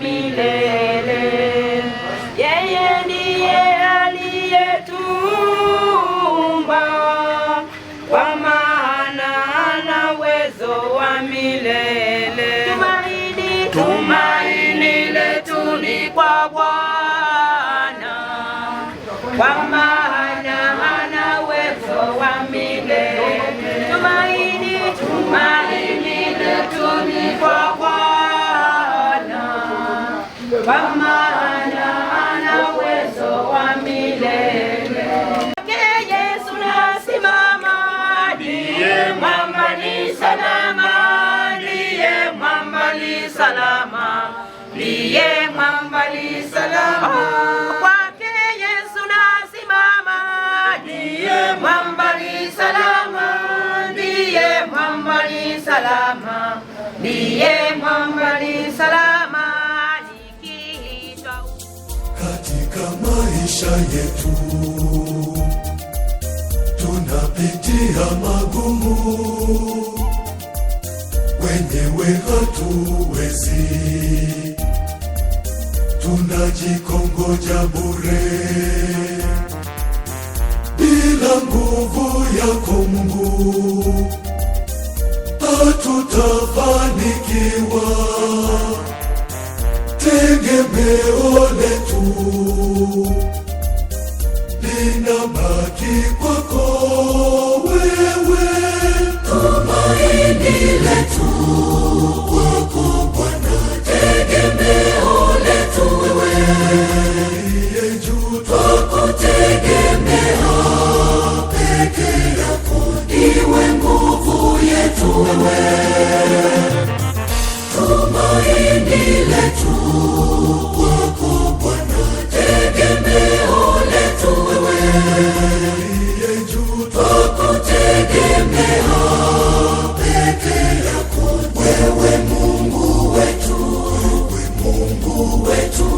milele. Yeye ndiye aliyetuumba, kwa maana ana uwezo wa milele. Tumaini letu ni kwa Bwana, kwa maana ana uwezo wa milele. Tumaini letu ni kwa Bwana, kwa maana ana uwezo wa milele. Yesu nasimama, ndiye mwamba ni salama, ndiye mwamba ni salama, ndiye mwamba ni salama. Kwake Yesu nasimama, ndiye mwamba ni salama, ndiye mwamba ni salama, ndiye mwamba ni salama. Katika maisha yetu tunapitia magumu, wenyewe hatuwezi, tunajikongoja bure. Bila nguvu yako Mungu hatutafanikiwa. Tegemeo letu linabaki kwako wewe. Tumaini letu kwako Bwana, tegemeo letu wewe. Ndiye juu twakutegemea, peke yako ndiwe nguvu yetu wewe. Tumaini letu kwako Bwana, tegemeo letu wewe. Ndiye juu twakutegemea, peke yako wewe Mungu wetu, wewe Mungu wetu.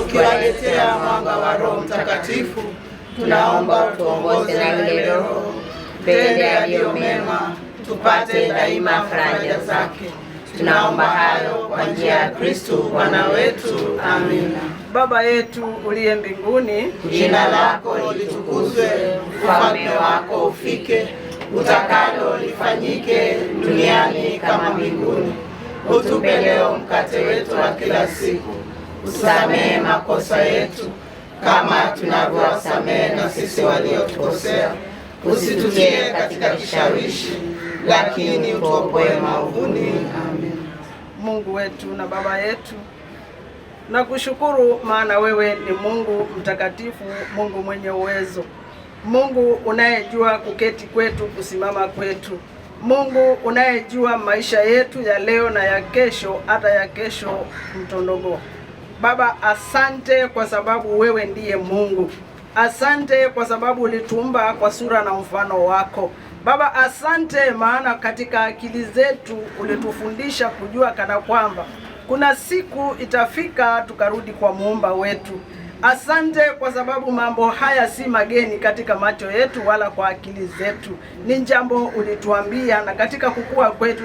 Ukiwaletea mwanga wa Roho Mtakatifu, tunaomba utuongoze na yule Roho, tende yaliyo mema, tupate daima faraja zake. Tunaomba hayo kwa njia ya Kristo Bwana wetu. Amina. Baba yetu uliye mbinguni, jina lako litukuzwe, ufalme wako ufike, utakalo lifanyike duniani kama mbinguni. Utupe leo mkate wetu wa kila siku. Usamehe makosa yetu kama tunavyowasamehe na sisi waliotukosea. Usitutie katika kishawishi, lakini utuokoe maovuni. Amen. Mungu wetu na Baba yetu, nakushukuru maana wewe ni Mungu mtakatifu, Mungu mwenye uwezo, Mungu unayejua kuketi kwetu, kusimama kwetu, Mungu unayejua maisha yetu ya leo na ya kesho, hata ya kesho mtondogo. Baba, asante kwa sababu wewe ndiye Mungu. Asante kwa sababu ulituumba kwa sura na mfano wako. Baba, asante maana katika akili zetu ulitufundisha kujua kana kwamba kuna siku itafika tukarudi kwa muumba wetu. Asante kwa sababu mambo haya si mageni katika macho yetu wala kwa akili zetu. Ni jambo ulituambia, na katika kukua kwetu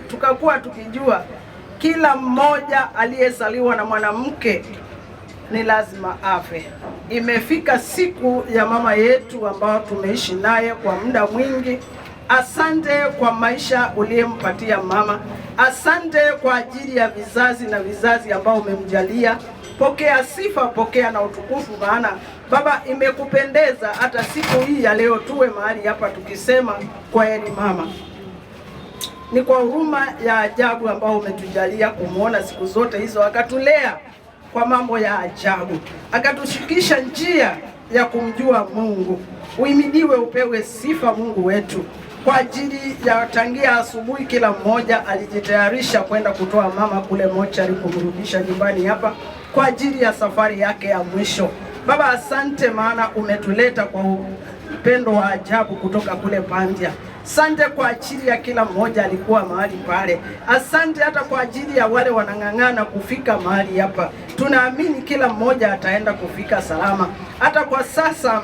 tukakuwa tukijua kila mmoja aliyezaliwa na mwanamke ni lazima afe. Imefika siku ya mama yetu ambao tumeishi naye kwa muda mwingi. Asante kwa maisha uliyempatia mama. Asante kwa ajili ya vizazi na vizazi ambao umemjalia. Pokea sifa, pokea na utukufu, maana Baba imekupendeza hata siku hii ya leo tuwe mahali hapa tukisema kwa heri mama. Ni kwa huruma ya ajabu ambao umetujalia kumuona siku zote hizo, akatulea kwa mambo ya ajabu, akatushikisha njia ya kumjua Mungu. Uhimidiwe, upewe sifa Mungu wetu, kwa ajili ya tangia asubuhi kila mmoja alijitayarisha kwenda kutoa mama kule mochari kumrudisha nyumbani hapa kwa ajili ya safari yake ya mwisho. Baba, asante maana umetuleta kwa upendo wa ajabu kutoka kule Pandya. Asante kwa ajili ya kila mmoja alikuwa mahali pale. Asante hata kwa ajili ya wale wanang'ang'ana kufika mahali hapa. Tunaamini kila mmoja ataenda kufika salama. Hata kwa sasa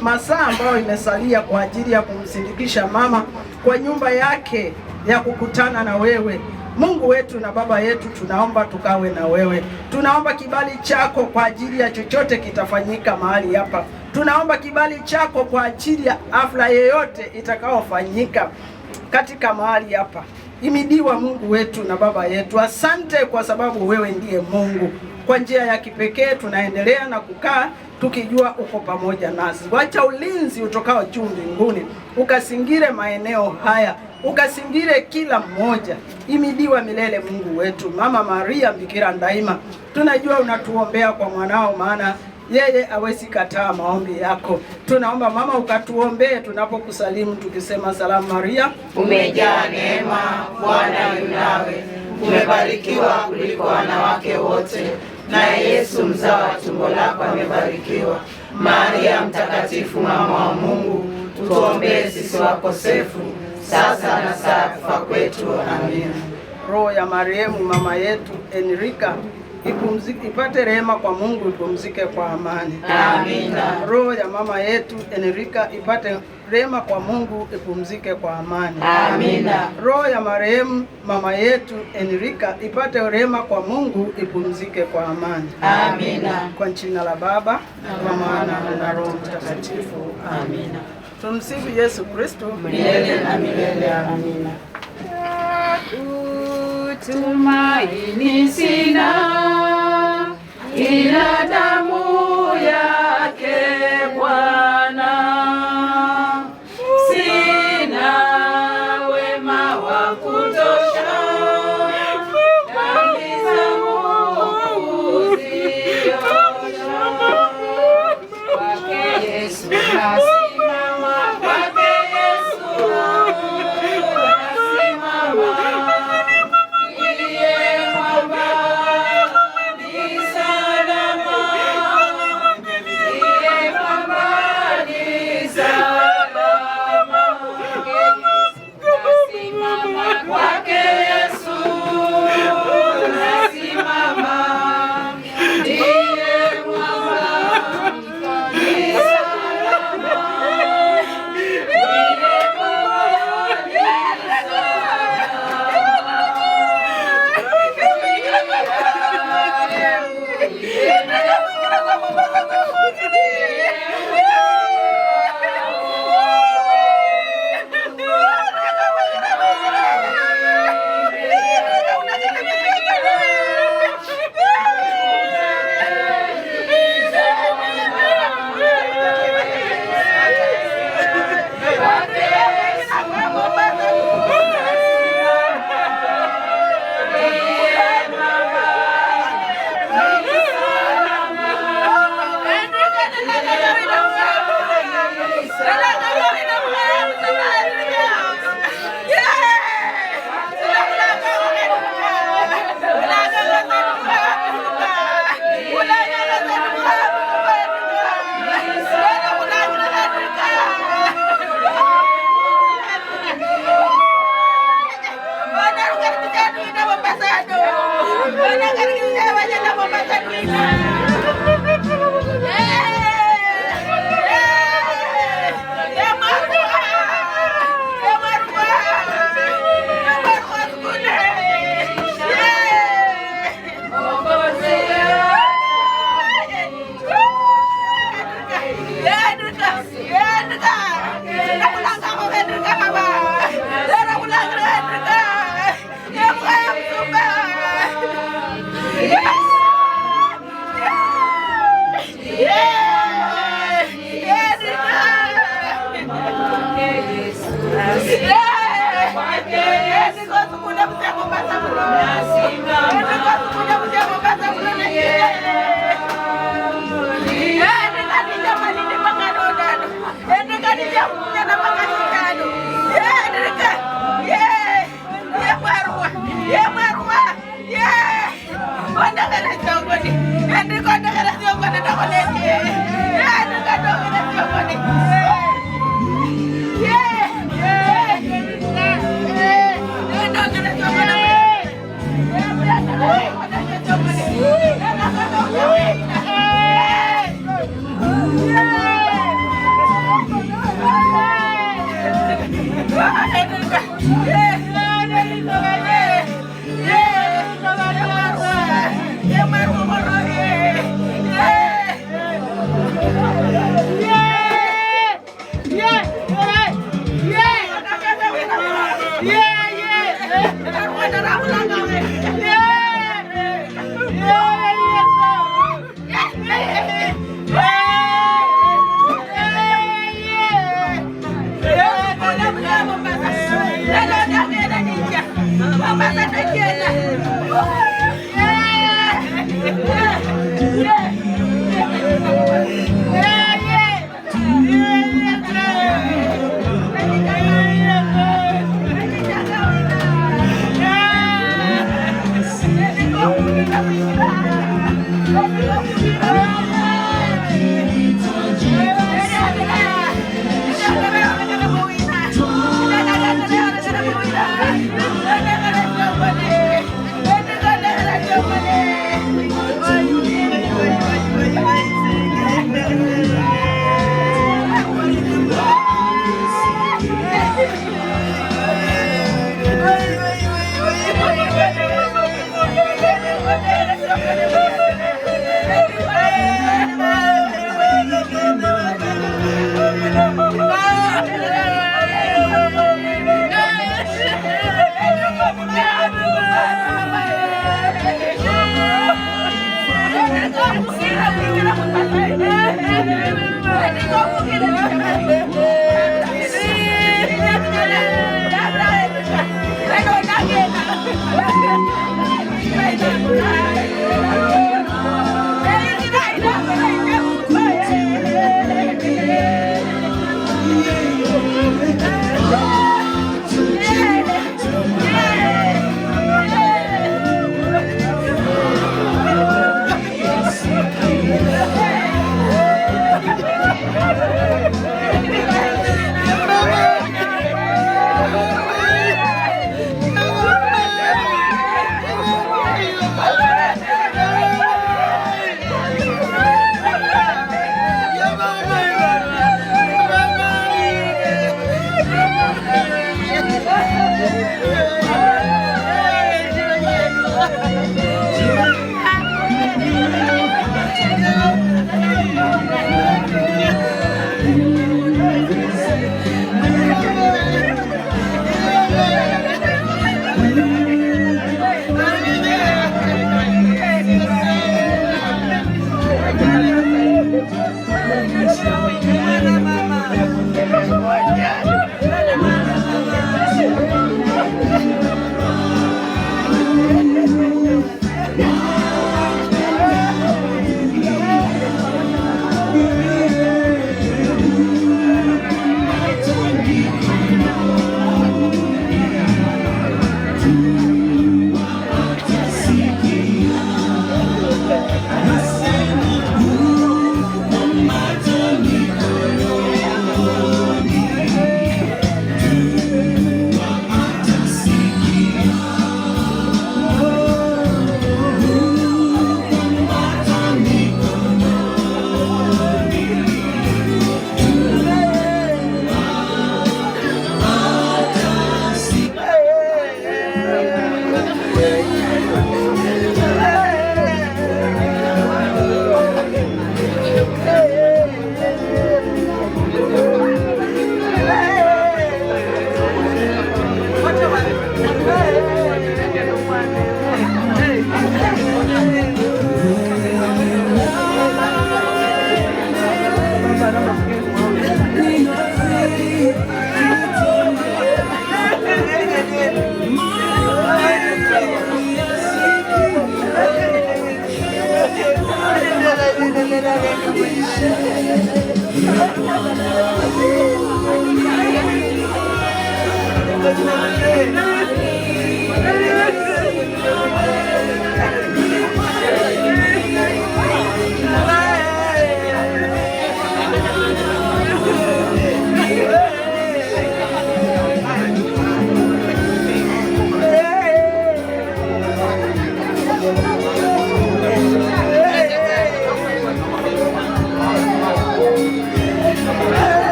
masaa ambayo imesalia kwa ajili ya kumsindikisha mama kwa nyumba yake ya kukutana na wewe Mungu wetu na Baba yetu, tunaomba tukawe na wewe. Tunaomba kibali chako kwa ajili ya chochote kitafanyika mahali hapa. Tunaomba kibali chako kwa ajili ya afla yeyote itakaofanyika katika mahali hapa. Himidiwa Mungu wetu na Baba yetu. Asante kwa sababu wewe ndiye Mungu. Kwa njia ya kipekee tunaendelea na kukaa tukijua uko pamoja nasi. Wacha ulinzi utokao juu mbinguni ukasingire maeneo haya, ukasingire kila mmoja. Himidiwa milele Mungu wetu. Mama Maria Bikira daima, tunajua unatuombea kwa mwanao, maana yeye hawezi kataa maombi yako. Tunaomba mama ukatuombee tunapokusalimu tukisema, Salamu Maria, umejaa neema, Bwana yu nawe, umebarikiwa kuliko wanawake wote, naye Yesu mzao wa tumbo lako amebarikiwa. Maria mtakatifu, mama wa Mungu, tuombee sisi wakosefu, sasa na saa ya kufa kwetu. Amina. Roho ya marehemu mama yetu Enrika ipate rehema kwa Mungu, ipumzike kwa amani. Amina. Roho ya mama yetu Enrika ipate rehema kwa Mungu, ipumzike kwa amani. Amina. Roho ya marehemu mama yetu Enrika ipate rehema kwa Mungu, ipumzike kwa amani. Amina. Kwa jina la Baba na Mwana na Roho Mtakatifu. Amina. Tumsifu Yesu Kristo milele na milele. Amina. Tumaini sina ila damu yake Bwana, sina wema wa kutosha, dhambi zangu kuziosha. Kwake Yesu nasimama, kwake Yesu nasimama. Ni salama Yeah.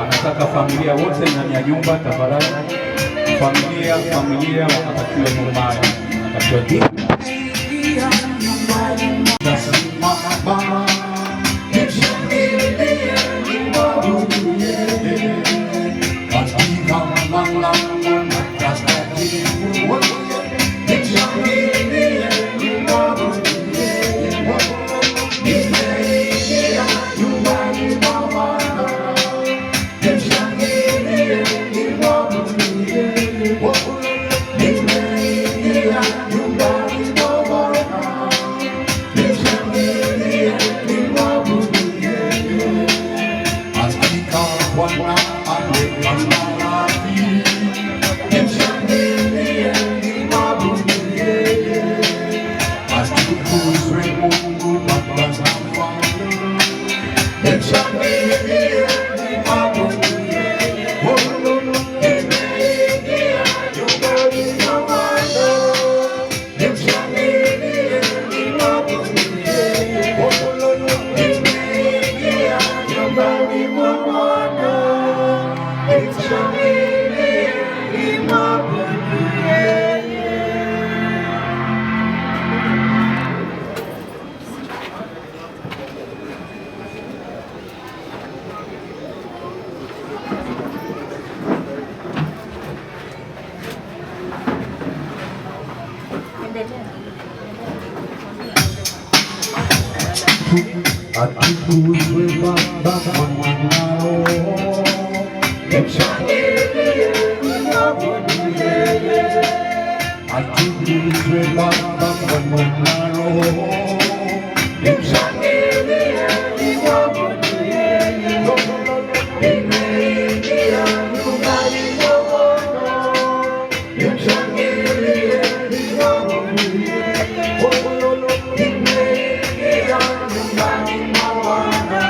Anataka familia wote ndani ya nyumba tafadhali. Familia wanatakiwa nyumbani. Wanatakiwa Atukuzwe Baba mwanao, mshangilie mwabudu yeye. Atukuzwe Baba mwanao, mshangilie mwabudu yeye. Nimeingia nyumbani mwa Bwana, mshangilie mwabudu yeye. Nimeingia nyumbani mwa Bwana,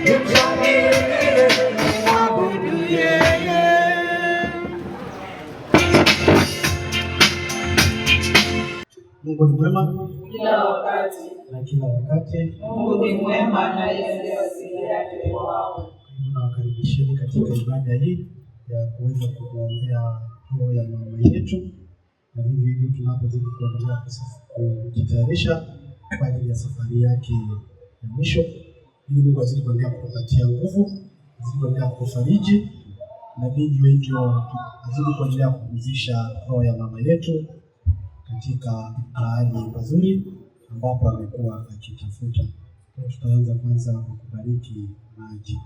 mshangilie mwabudu yeye. Mungu ni mwema Kila wakati. na kila wakati. Mungu ni mwema na yeye asili yake kwao. Nawakaribisheni katika ibada hii ya kuweza kumwombea roho ya mama yetu, na hivi hivyo tunapozidi kuendelea kujitayarisha kwa ajili ya safari yake ya mwisho, ili Mungu azidi kuendelea kutupatia nguvu, azidi kuendelea kutufariji, na vivyo hivyo azidi kuendelea kupumzisha roho ya mama yetu katika mahali pazuri ambapo amekuwa akitafuta. Tutaanza kwanza kwa kubariki maji.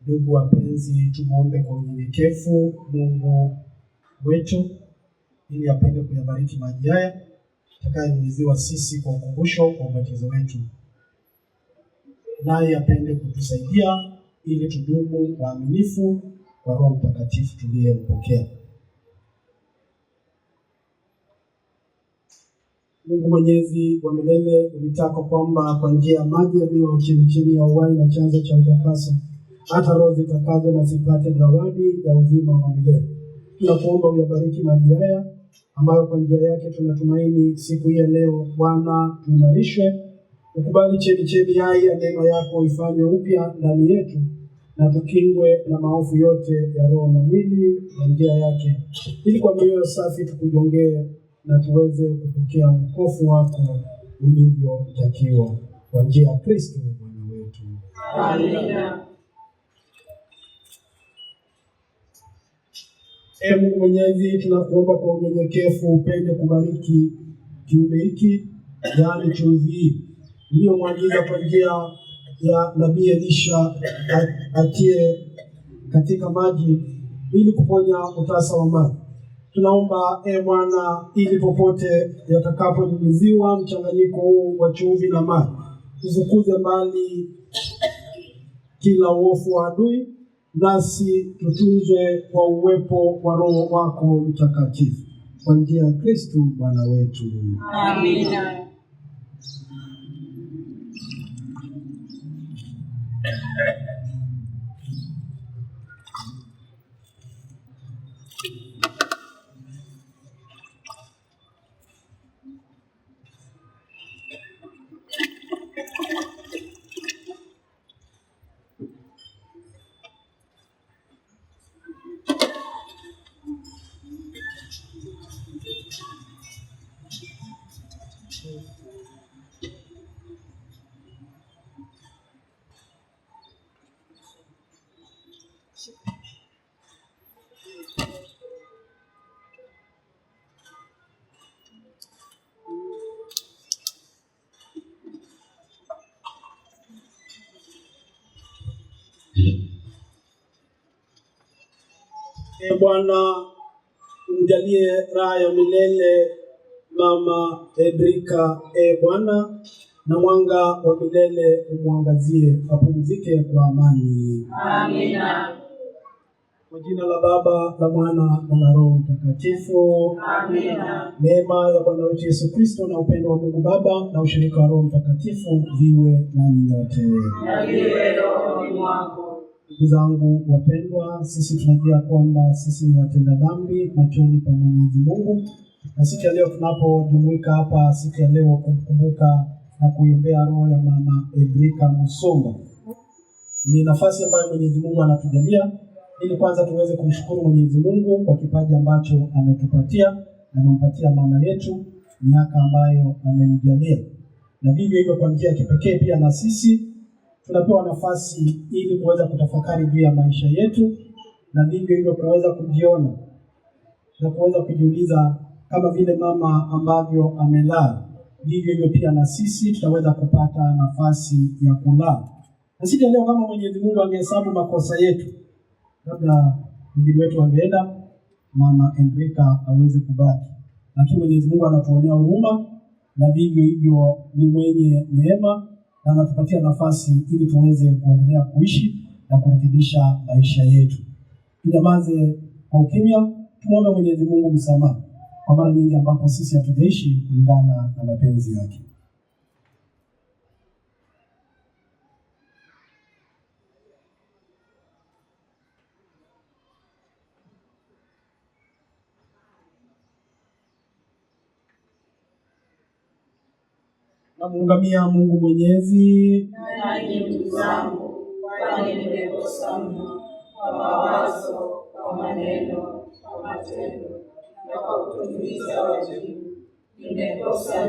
Ndugu wapenzi, tumuombe kwa unyenyekevu Mungu wetu ili apende kuyabariki maji haya tutakayonyunyiziwa sisi kwa ukumbusho kwa ubatizo wetu, naye apende kutusaidia ili tudumu waaminifu kwa Roho Mtakatifu tuliyempokea. Mungu Mwenyezi wa milele, ulitaka kwamba kwa njia ya maji yaliyo chemchemi ya uhai na chanzo cha utakaso, hata roho zitakazwe na zipate zawadi ya uzima wa milele. Tunakuomba uyabariki maji haya ambayo kwa njia yake tunatumaini siku hii ya leo. Bwana, tuimarishwe. Ukubali chemchemi hai ya neema yako ifanywe upya ndani yetu, na tukingwe na maovu yote ya roho na mwili na njia yake, ili kwa mioyo safi tukujongee na tuweze kupokea wokovu wako ulivyotakiwa kwa njia ya Kristo Bwana wetu. Amina. Ee Mungu Mwenyezi, tunakuomba kwa unyenyekevu upende kubariki kiumbe hiki, yaani chumvi hii uliyomwagiza kwa njia ya nabii Elisha atie katika maji ili kuponya utasa wa maji. Tunaomba Bwana, ili popote yatakaponyunyiziwa mchanganyiko huu wa chumvi na maji, ufukuze mbali kila uovu wa adui, nasi tutunzwe kwa uwepo wa Roho wako Mtakatifu kwa njia ya Kristo Bwana wetu. Amina. Bwana, umjalie raha ya milele Mama Edrika, Bwana, na mwanga wa milele umwangazie, apumzike kwa amani. Amina. Kwa jina la Baba, la Mwana na la Roho Mtakatifu. Amina. Neema ya Bwana wetu Yesu Kristo na upendo wa Mungu Baba na ushirika wa Roho Mtakatifu viwe nanyi nyote. Na viwe rohoni mwako. Ndugu zangu wapendwa, sisi tunajua kwamba sisi ni watenda dhambi machoni pa Mwenyezi Mungu, na siku ya leo tunapojumuika hapa siku ya leo kumkumbuka na kuiombea roho ya Mama Edrika Musomba, ni nafasi ambayo Mwenyezi Mungu anatujalia ili kwanza tuweze kumshukuru Mwenyezi Mungu kwa kipaji ambacho ametupatia, amempatia mama yetu miaka ambayo amemjalia. Na vivyo hivyo kwa njia ya kipekee pia na sisi tunapewa nafasi ili kuweza kutafakari juu ya maisha yetu, na vivyo hivyo kuweza kujiona na kuweza kujiuliza kama vile mama ambavyo amelala, vivyo hivyo pia na sisi tutaweza kupata nafasi ya kulala. Na sisi leo kama Mwenyezi Mungu angehesabu makosa yetu, labda mgeni wetu angeenda, mama Enrika aweze kubaki. Lakini Mwenyezi Mungu anatuonea huruma, na vivyo hivyo ni mwenye neema, na anatupatia nafasi ili tuweze kuendelea kuishi na kurekebisha maisha yetu. Tunyamaze kwa ukimya, tumwombe Mwenyezi Mungu msamaha kwa mara nyingi ambapo sisi hatujaishi kulingana na mapenzi yake. Namuungamia Mungu Mwenyezi. Nanyi ndugu zangu, kwani nimekosa mno kwa mawazo, kwa maneno, kwa matendo na kwa kutimiza wajibu. Nimekosa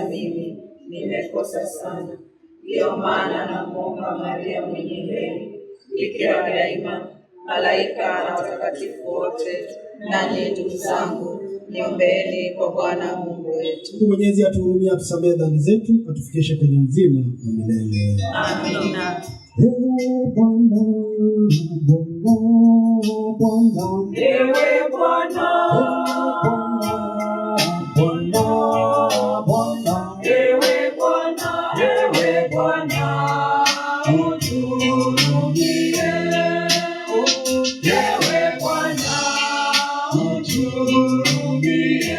mimi, nimekosa sana. Ndiyo maana namuomba Maria mwenye heri, Bikira daima, malaika na watakatifu wote, nanyi ndugu zangu, niombeeni kwa Bwana Mungu wetu. Mungu Mwenyezi atuhurumie, atusamehe dhambi zetu, atufikishe kwenye uzima wa milele. Amina. Ewe Bwana, Ewe Bwana, ewe Bwana, utuhurumie. Ewe Bwana, utuhurumie.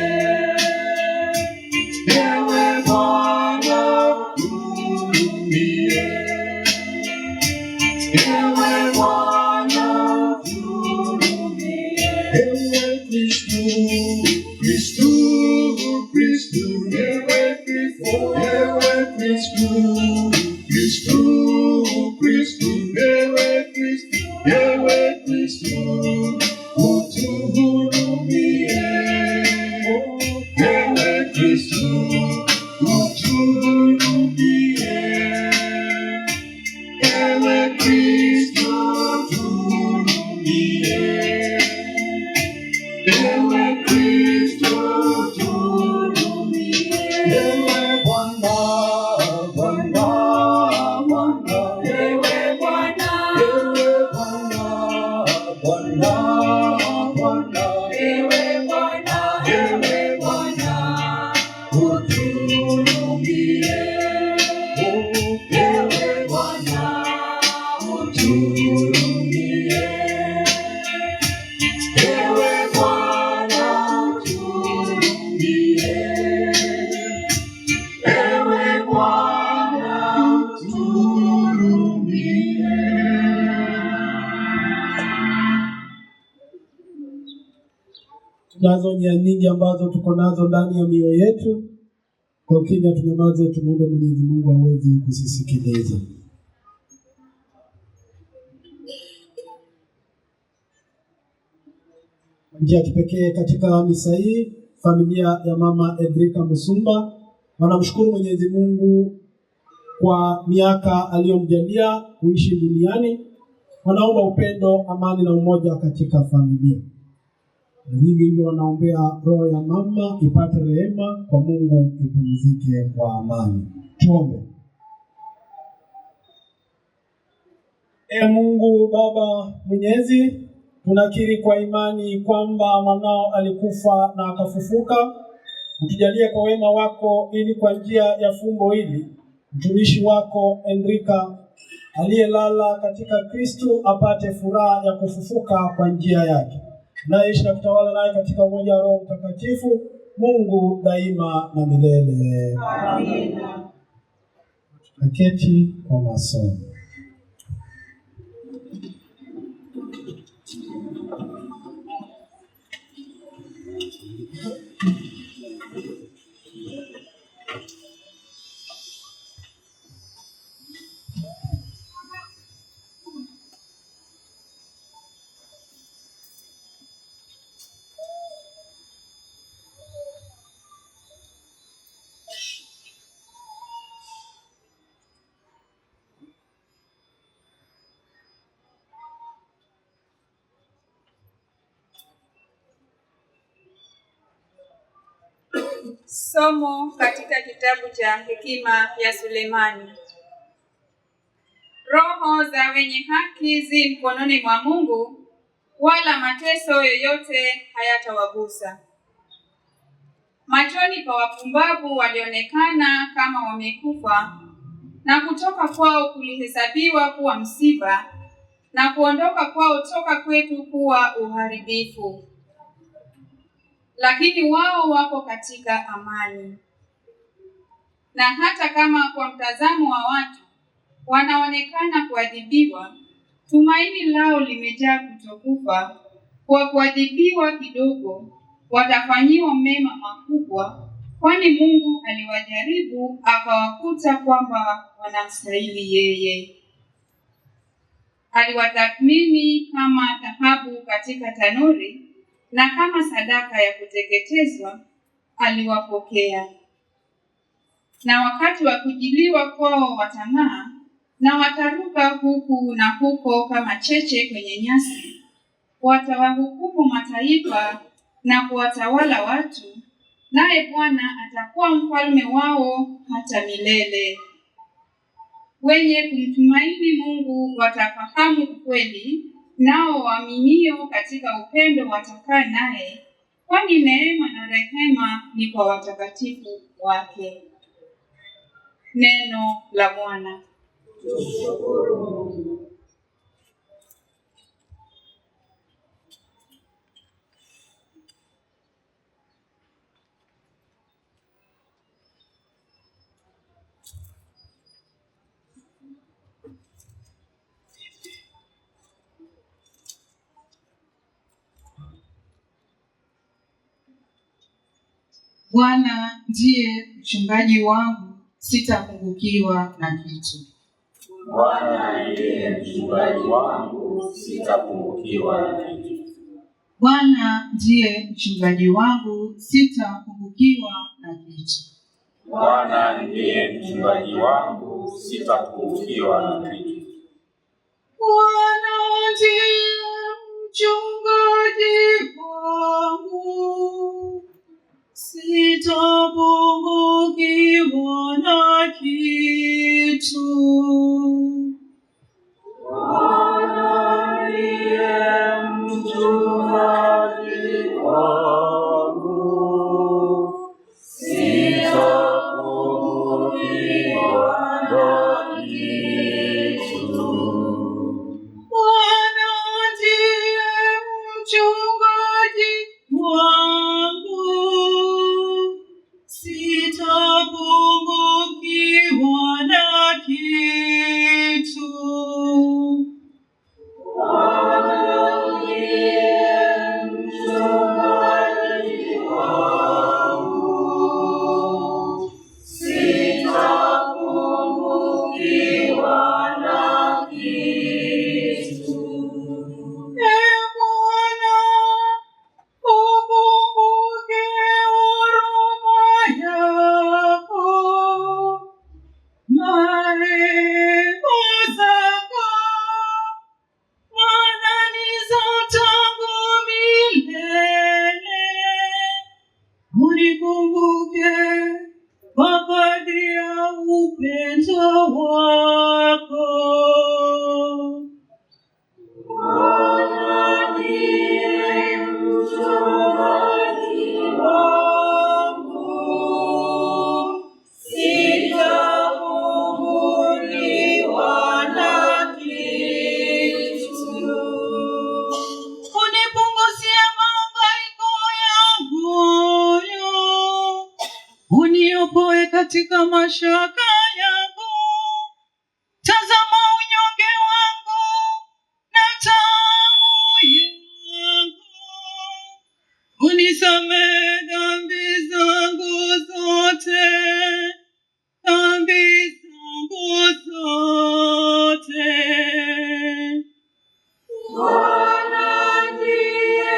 Ewe Bwana, utuhurumie. Ewe Bwana, utuhurumie. Ewe Kristo, Kristo, Kristo, ewe Kristo, ewe Kristo, Kristo, Kristo, ewe Kristo, ewe Kristo, utuhurumie. Ewe Kristo, utuhurumie. Ewe Kristo, utuhurumie. Ewe Kristo, utuhurumie. Ewe Bwana, Bwana, Bwana, ewe Bwana, ewe Bwana, Bwana, Bwana, ewe Bwana, ewe Bwana, utuhurumie. Ewe Bwana, utuhurumie. Ewe Bwana, utuhurumie. Ewe Bwana, utuhurumie. Tunazo nia nyingi ambazo tuko nazo ndani ya mioyo yetu. Kwa ukimya tunyamaze, tumuombe Mwenyezi Mungu aweze kusisikiliza. Njia kipekee katika misa hii, familia ya mama Enrika Musumba wanamshukuru Mwenyezi Mungu kwa miaka aliyomjalia kuishi duniani. Wanaomba upendo, amani na umoja katika familia. Na hivyo wanaombea roho ya mama ipate rehema kwa Mungu, ipumzike kwa amani. Tuombe. Mungu Baba Mwenyezi, tunakiri kwa imani kwamba mwanao alikufa na akafufuka. Utujalie kwa wema wako ili kwa njia ya fumbo hili mtumishi wako Enrika aliyelala katika Kristo apate furaha ya kufufuka kwa njia yake, naye ishi na kutawala naye katika umoja wa Roho Mtakatifu, Mungu daima na milele. Amina. Tuketi kwa masomo. Somo katika kitabu cha Hekima ya Sulemani. Roho za wenye haki zi mkononi mwa Mungu, wala mateso yoyote hayatawagusa. Machoni pa wapumbavu walionekana kama wamekufa, na kutoka kwao kulihesabiwa kuwa msiba, na kuondoka kwao toka kwetu kuwa uharibifu. Lakini wao wako katika amani. Na hata kama kwa mtazamo wa watu wanaonekana kuadhibiwa, tumaini lao limejaa kutokufa. Kwa kuadhibiwa kidogo watafanyiwa mema makubwa, kwani Mungu aliwajaribu akawakuta kwamba wanamstahili yeye. Aliwatathmini kama dhahabu katika tanuri, na kama sadaka ya kuteketezwa aliwapokea. Na wakati wa kujiliwa kwao watang'aa, na wataruka huku na huko kama cheche kwenye nyasi. Watawahukumu mataifa na kuwatawala watu, naye Bwana atakuwa mfalme wao hata milele. Wenye kumtumaini Mungu watafahamu ukweli, nao waaminio katika upendo watakaa naye, kwani neema na rehema ni kwa watakatifu wake. Neno la Bwana. Bwana ndiye mchungaji wangu, sitapungukiwa na kitu. Bwana ndiye mchungaji wangu, sitapungukiwa na kitu. Bwana ndiye mchungaji wangu, sitapungukiwa na kitu. Bwana ndiye mchungaji wangu, sitapungukiwa na kitu. Bwana ndiye mchungaji wangu, sitapungukiwa na kitu. Bwana ndiye mchungaji wangu, sitapungukiwa na kitu. Bwana ndiye mchungaji wangu, sitapungukiwa na kitu. Bwana ndiye mchungaji wangu, sitapungukiwa na kitu. Ee Bwana, ukumbuke huruma yako, marehemu zako, maana ni za tangu milele. Unikumbuke kwa kadri ya upendo wako. Bwana ndiye mchungaji wangu, sitapungukiwa na kitu. Unipunguzia mahangaiko ya moyo, uniopoe katika mashaka yangu. Tazama unyonge wangu na taabu yangu, unisamehe dhambi zangu zote, dhambi zangu zote. Bwana ndiye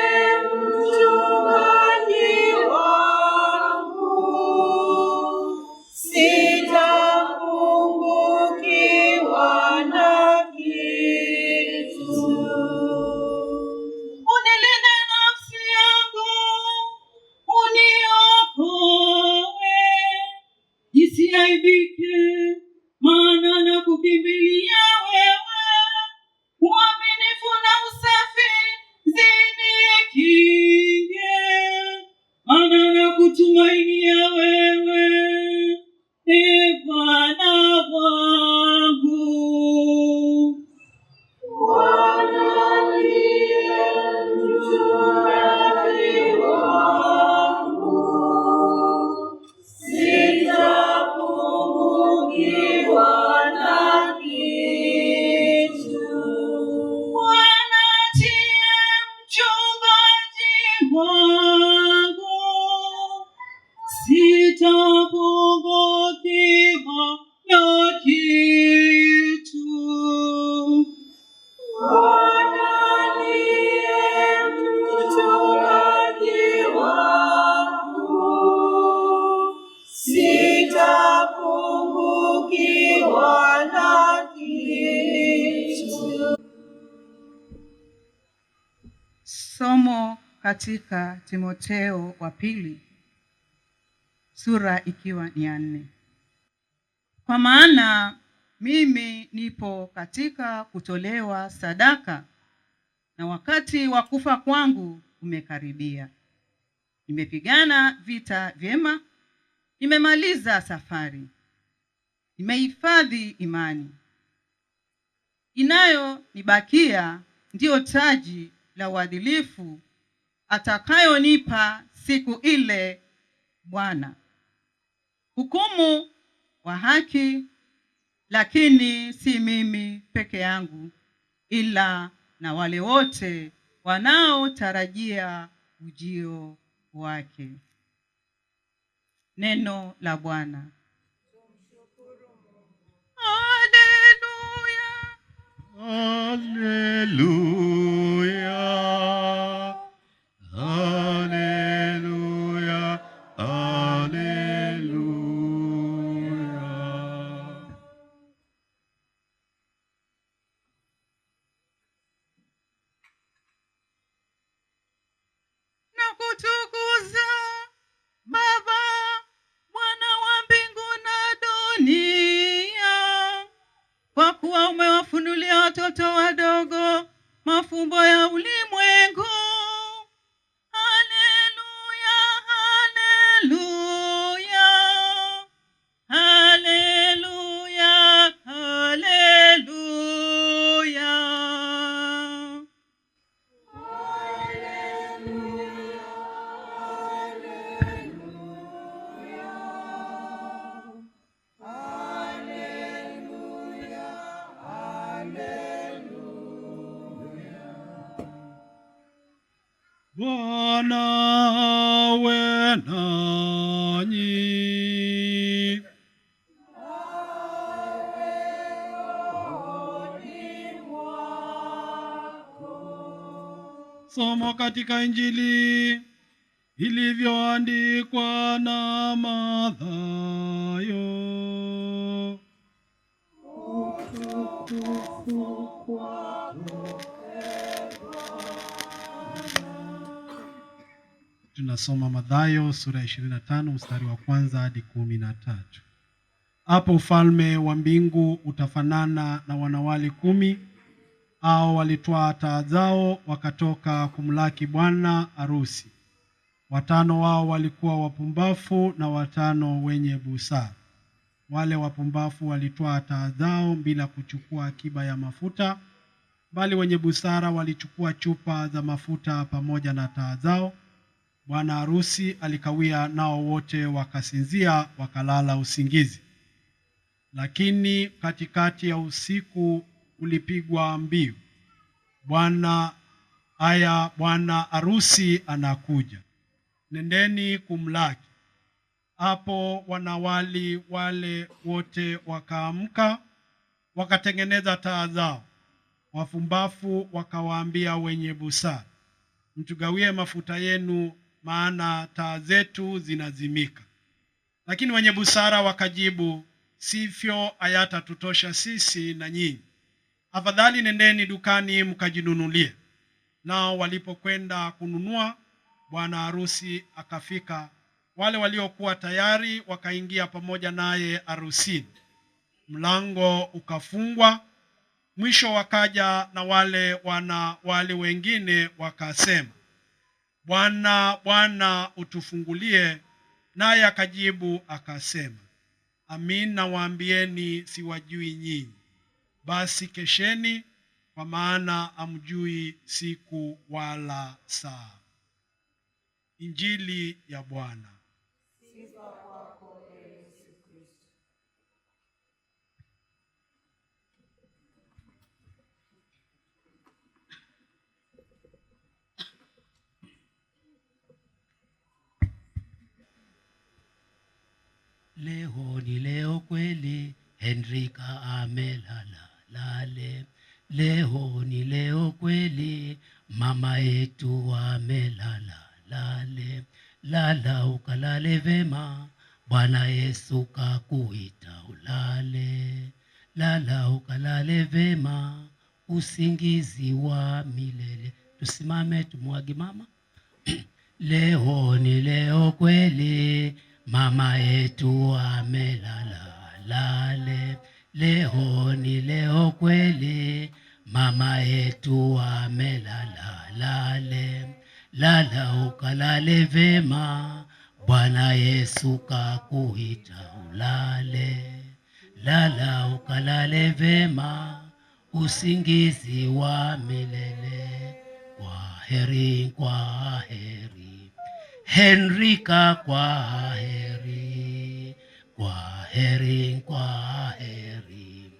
mchungaji wangu, sitapungukiwa na kitu. Unilinde nafsi yangu Somo katika Timotheo wa pili, sura ikiwa ni 4. Kwa maana mimi nipo katika kutolewa sadaka, na wakati wa kufa kwangu umekaribia. Nimepigana vita vyema, nimemaliza safari, nimehifadhi imani. Inayonibakia ndio taji la uadilifu atakayonipa siku ile Bwana, hukumu wa haki, lakini si mimi peke yangu, ila na wale wote wanaotarajia ujio wake. Neno la Bwana. Haleluya, haleluya, haleluya. Nakutukuza Baba, Bwana wa mbingu na dunia, kwa kuwa umewafunulia watoto wadogo mafumbo ya ulimwengu. Haleluya, haleluya, haleluya, haleluya. Bwana awe nanyi. Somo katika Injili ilivyoandikwa na Mathayo. Tunasoma Mathayo sura 25 mstari wa 1 hadi 13. Hapo ufalme wa mbingu utafanana na wanawali 10 hao walitwaa taa zao wakatoka kumlaki bwana harusi. 5 wao walikuwa wapumbafu na 5 wenye busara. Wale wapumbafu walitwaa taa zao bila kuchukua akiba ya mafuta, bali wenye busara walichukua chupa za mafuta pamoja na taa zao. Bwana harusi alikawia, nao wote wakasinzia wakalala usingizi. Lakini katikati ya usiku ulipigwa mbiu, bwana harusi anakuja, nendeni kumlaki. Hapo wanawali wale wote wakaamka, wakatengeneza taa zao. Wafumbafu wakawaambia wenye busara, mtugawie mafuta yenu, maana taa zetu zinazimika. Lakini wenye busara wakajibu, sivyo, hayatatutosha sisi na nyinyi. Afadhali nendeni dukani mkajinunulie. Nao walipokwenda kununua, bwana harusi akafika. Wale waliokuwa tayari wakaingia pamoja naye harusini. Mlango ukafungwa. Mwisho wakaja na wale wengine wakasema, Bwana, Bwana, utufungulie. Naye akajibu akasema, amin nawaambieni, siwajui nyinyi. Basi kesheni, kwa maana hamjui siku wala saa. Injili ya Bwana. Sifa kwako Yesu Kristo. Leo ni leo kweli, Henrika amelala lale. Leo ni leo kweli, mama yetu amelala lale. Lala ukalale vema, Bwana Yesu kakuita ulale. Lala ukalale vema, usingizi wa milele Tusimame tumwage mama. Leo ni leo kweli, mama yetu amelala lale. Leo ni leo kweli, mama yetu amelala lale. Lala ukalale vema, Bwana Yesu kakuita ulale. Lala ukalale vema, usingizi wa milele. Kwaheri, kwaheri Henrika, kwaheri. Kwaheri, kwaheri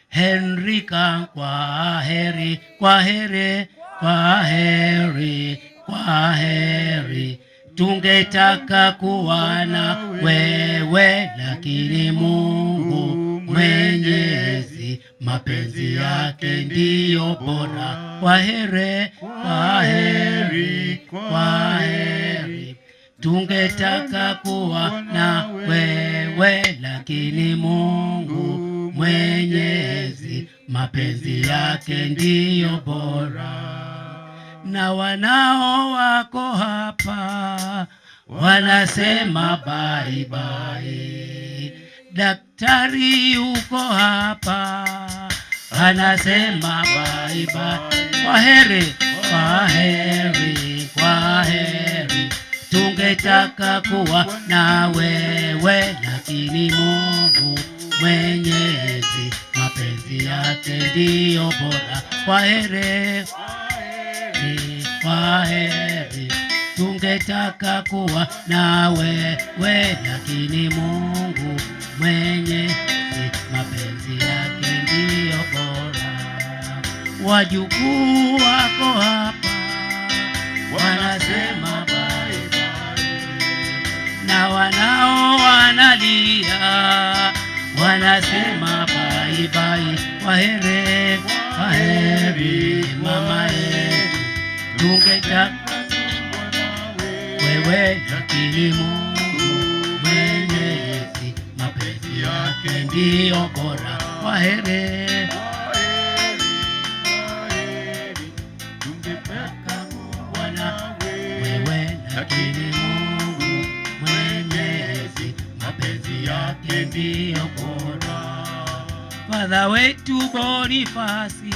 Henrika, kwaheri. Kwaheri, kwaheri, kwaheri. Tungetaka kuwa na wewe, lakini Mungu Mwenyezi mapenzi yake ndiyo bora. Kwaheri, kwaheri, kwaheri. Tungetaka kuwa na wewe, lakini Mungu Mwenyezi mapenzi yake ndiyo bora. Na wanao wako hapa wanasema bye bye. Daktari uko hapa anasema bye bye. Kwaheri, kwaheri, kwaheri. Tungetaka kuwa na wewe, lakini Mungu Mwenyezi mapenzi yake ndiyo bora. Kwaheri, kwaheri. Tungetaka kuwa na wewe, lakini Mungu Mwenyezi mapenzi yake ndiyo bora. Wajukuu wako hapa wanasema bye bye, na wanao wanalia wanasema bye bye. Kwaheri, kwaheri mama yetu. Tungetaka wewe, lakini Mungu Mwenyezi mapenzi yake ndiyo bora. Kwaheri, tungetaka kuwa na wewe, lakini Mungu Mwenyezi mapenzi yake ndiyo bora. Padre wetu Bonifasi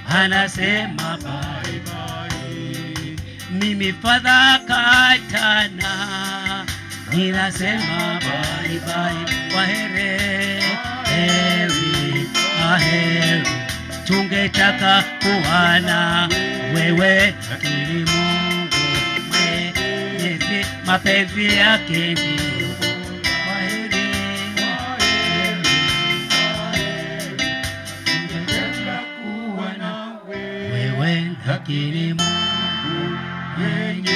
anasema bye bye. Mimi Padre Katana ninasema bye bye. Kwaheri, heri, kwaheri. Tungetaka kuwa na wewe, lakini Mungu Mwenyezi mapenzi yake ndiyo bora. Kwaheri, kwaheri, kwaheri. Tungetaka kuwa na wewe, lakini Mungu Mwenyezi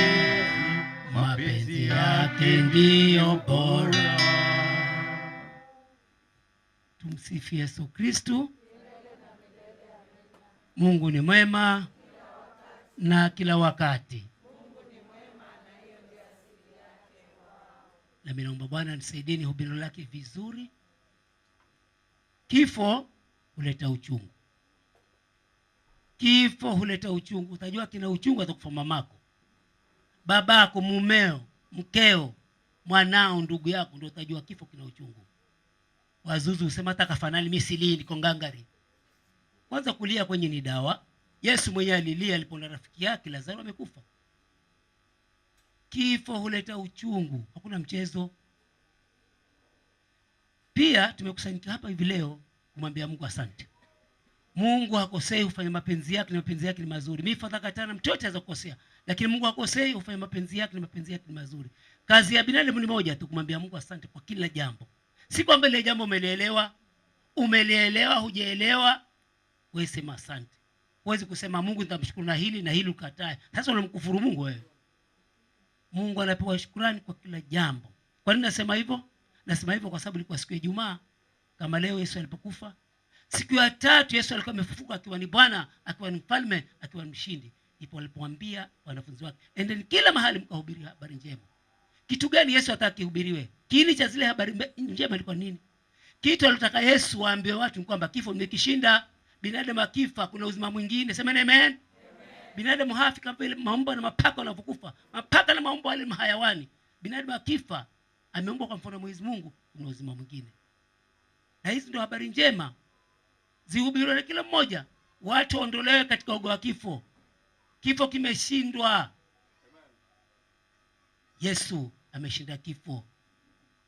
mapenzi yake ndiyo bora. Tumsifu Yesu Kristu. Mungu ni mwema na kila wakati. Na mimi naomba Bwana nisaidie hubiri lake vizuri. Kifo huleta uchungu. Kifo huleta uchungu. Utajua kina uchungu atakufa mamako, babako, mumeo, mkeo, mwanao, ndugu yako, ndio utajua kifo kina uchungu. Wazuzu usema hata kafanani misili niko ngangari. Kwanza kulia kwenye ni dawa. Yesu mwenyewe alilia alipoona rafiki yake Lazaro amekufa. Kifo huleta uchungu, hakuna mchezo. Pia tumekusanyika hapa hivi leo kumwambia Mungu asante. Mungu hakosei, hufanya mapenzi yake na mapenzi yake ni mazuri. Mimi Padre Katana mtoto anaweza kukosea, lakini Mungu hakosei, hufanya mapenzi yake na mapenzi yake ni mazuri. Kazi ya binadamu ni moja tu, kumwambia Mungu asante kwa kila jambo. Si kwamba ile jambo umelielewa, hujaelewa, wewe sema asante. Huwezi kusema Mungu nitamshukuru na hili ukatae. Sasa unamkufuru Mungu wewe. Mungu anapewa shukrani kwa kila jambo. Kwa nini nasema hivyo? Nasema hivyo kwa sababu ilikuwa siku ya Ijumaa kama leo Yesu alipokufa. Siku ya tatu Yesu alikuwa amefufuka akiwa ni Bwana, akiwa ni mfalme, akiwa ni mshindi. Ndipo alipoambia wanafunzi wake, endeni kila mahali mkahubiri habari njema. Kitu gani Yesu ataka kihubiriwe? Kiini cha zile habari njema ilikuwa nini? Kitu alotaka Yesu waambie watu ni kwamba kifo nimekishinda. Binadamu akifa kuna uzima mwingine. Sema amen. Binadamu hafi kama vile maumbo na mapaka wanavyokufa. Mapaka na maumbo wale mahayawani. Binadamu akifa ameumbwa kwa mfano wa Mwenyezi Mungu, kuna uzima mwingine. Na hizi ndio habari njema zihubiriwe na kila mmoja. Watu waondolewe katika ugo wa kifo. Kifo kimeshindwa. Yesu ameshinda kifo.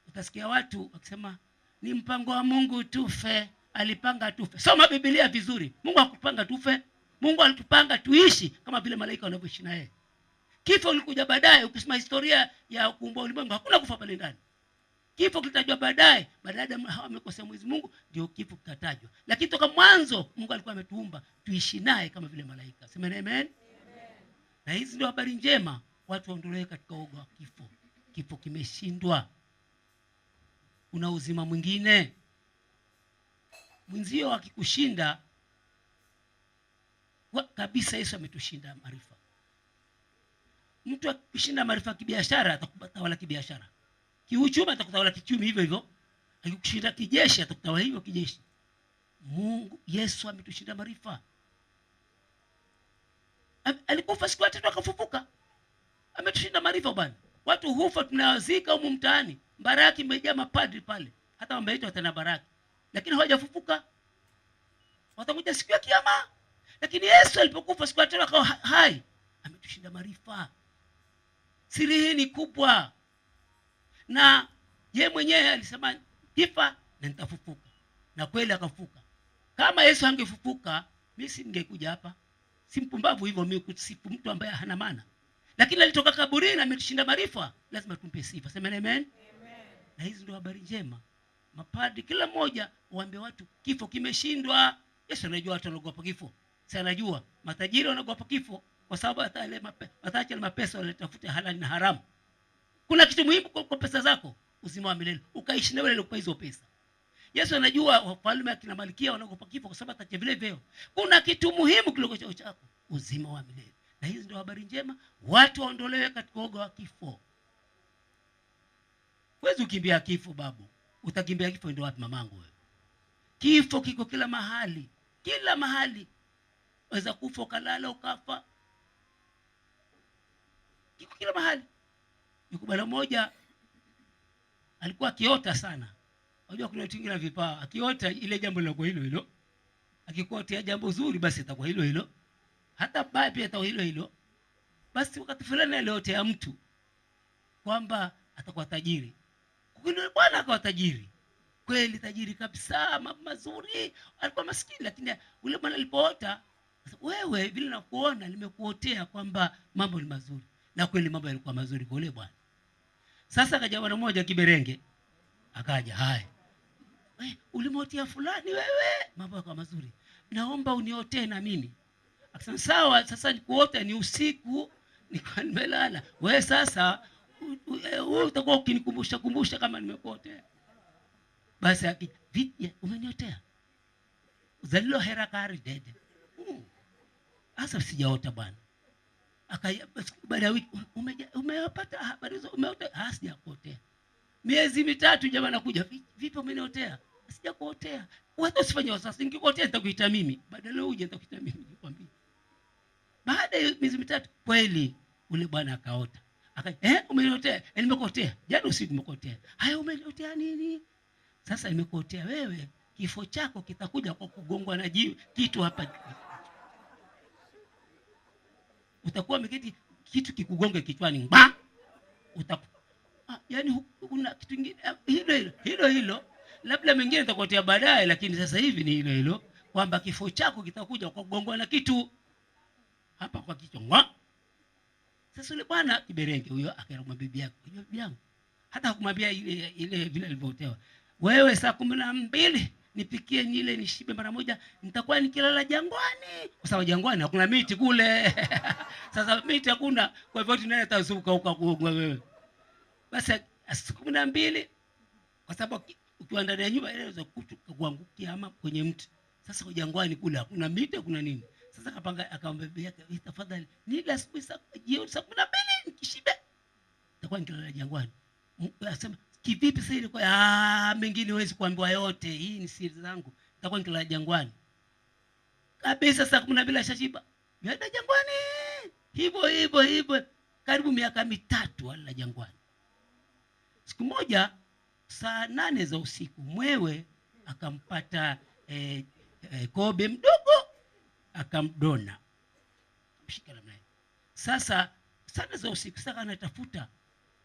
Utasikia watu wakisema ni mpango wa Mungu tufe, alipanga tufe. Soma Biblia vizuri. Mungu hakupanga tufe. Mungu alitupanga tuishi kama vile malaika wanavyoishi na yeye. Kifo kilikuja baadaye. Ukisoma historia ya kuumba ulimwengu hakuna kufa pale ndani. Kifo kitajwa baadaye. Baada ya amekosea Mwenyezi Mungu ndio kifo kikatajwa. Lakini toka mwanzo Mungu alikuwa ametuumba tuishi naye kama vile malaika. Sema amen. Na hizi ndio habari njema. Watu waondolewe katika ugo wa kifo. Kifo kimeshindwa. Una uzima mwingine. Mwenzio akikushinda kabisa, Yesu ametushinda maarifa. Mtu akishinda maarifa kibiashara atakutawala kibiashara. Kiuchumi atakutawala kiuchumi hivyo hivyo. Akikushinda kijeshi atakutawala hivyo kijeshi. Mungu Yesu ametushinda maarifa. Alikufa siku ya tatu akafufuka. Ametushinda maarifa bwana. Watu hufa tunawazika humu mtaani. Baraki imejaa mapadri pale. Hata wameitwa tena baraki. Lakini hawajafufuka. Watakuja siku ya kiyama. Lakini Yesu alipokufa siku ya tatu akawa hai. Ametushinda maarifa. Siri hii ni kubwa. Na yeye mwenyewe alisema kifa na nitafufuka. Na kweli akafufuka. Kama Yesu angefufuka, mimi singekuja hapa. Si mpumbavu hivyo mimi kusifu mtu ambaye hana maana. Lakini alitoka kaburini na ametushinda maarifa. Lazima tumpe sifa. Sema amen. Na hizi ndio habari njema. Mapadri kila mmoja waambie watu kifo kimeshindwa. Yesu anajua watu wanaogopa kifo. Sasa anajua matajiri wanaogopa kifo kwa sababu ataacha mapesa walitafuta halali na haramu. Kuna kitu muhimu kwa pesa zako, uzima wa milele. Ukaishi na wewe kwa hizo pesa. Yesu anajua wafalme akina Malkia wanaogopa kifo kwa sababu atacha vile vyeo. Kuna kitu muhimu kuliko cheo chako, uzima wa milele. Na hizi ndio habari njema. Watu waondolewe katika ugo wa kifo. Huwezi kukimbia kifo babu. Utakimbia kifo ndio wapi mamangu wewe? Kifo kiko kila mahali. Kila mahali. Waweza kufa ukalala ukafa. Kiko kila mahali. Yuko bwana mmoja alikuwa akiota sana. Unajua kuna watu wengine na vipawa. Akiota ile jambo linakuwa hilo hilo. Akikuotea jambo zuri basi itakuwa hilo hilo. Hata baya pia itakuwa hilo hilo. Basi wakati fulani aliotea mtu kwamba atakuwa tajiri. Kweli bwana akawa tajiri. Kweli tajiri kabisa, mambo mazuri. Alikuwa maskini lakini ule bwana alipoota, wewe vile nakuona nimekuotea kwamba mambo ni mazuri. Na kweli mambo yalikuwa mazuri kwa ule bwana. Sasa akaja bwana mmoja kiberenge. Akaja, "Hai. Ulimwotea fulani wewe, mambo yalikuwa mazuri. Naomba uniotee na mimi." Akasema, "Sawa, sasa nikuota ni usiku, niko nimelala. Wewe sasa wewe utakuwa ukinikumbusha kama nimekuotea." Basi vipi umeniotea? Uzalilo hera kari dede. Asa sijaota bwana. Akaya baada ya wiki umepata habari hizo umeota? Sijakuotea. Miezi mitatu jamaa anakuja, "Vipi umeniotea?" "Sijakuotea." "Wewe usifanye wasiwasi, nikikuotea nitakuita mimi." "Badala uje nitakuita mimi nikwambie." Baada ya miezi mitatu kweli ule bwana akaota. Umeniotea? Nimekuotea. Jana usiku nimekuotea. "Haya umeniotea nini?" "Sasa nimekuotea wewe, kifo chako kitakuja kwa kugongwa na jiwe kitu hapa. Utakuwa umeketi kitu kikugonge kichwani. Yaani kuna kitu kingine hilo. Labda mengine nitakuotea baadaye lakini sasa hivi ni hilo kwamba kifo chako kitakuja kwa kugongwa na kitu hapa kwa kichwa." Sasa yule bwana kiberenge huyo akaenda bibi yake. "Bibi yangu." Hata hakumwambia ile vile alivyotewa. "Wewe saa 12 nipikie nile nishibe mara moja, nitakuwa nikilala jangwani." Kwa sababu jangwani hakuna miti kule. Sasa miti hakuna, kwa hivyo tunaenda tazuka huko kuongwa wewe. Basi saa 12 kwa sababu ukiwa ndani ya nyumba inaweza kuangukia ama kwenye mti. Sasa kwa jangwani kule hakuna miti, hakuna nini. Sasa akapanga akamwambia bibi yake, "Tafadhali nila asubuhi saa 12 nikishibe nitakuwa nikilala jangwani." Anasema, "Kivipi sasa ile kwa mengine huwezi kuambiwa yote. Hii ni siri zangu. Nitakuwa nikilala jangwani." Kabisa saa 12 ashashiba. Yaenda jangwani. hivyo karibu miaka 3 wala jangwani. Siku moja saa 8 za usiku mwewe akampata kobe mdogo, akamdona mshika namna hiyo. Sasa sana za usiku sasa anatafuta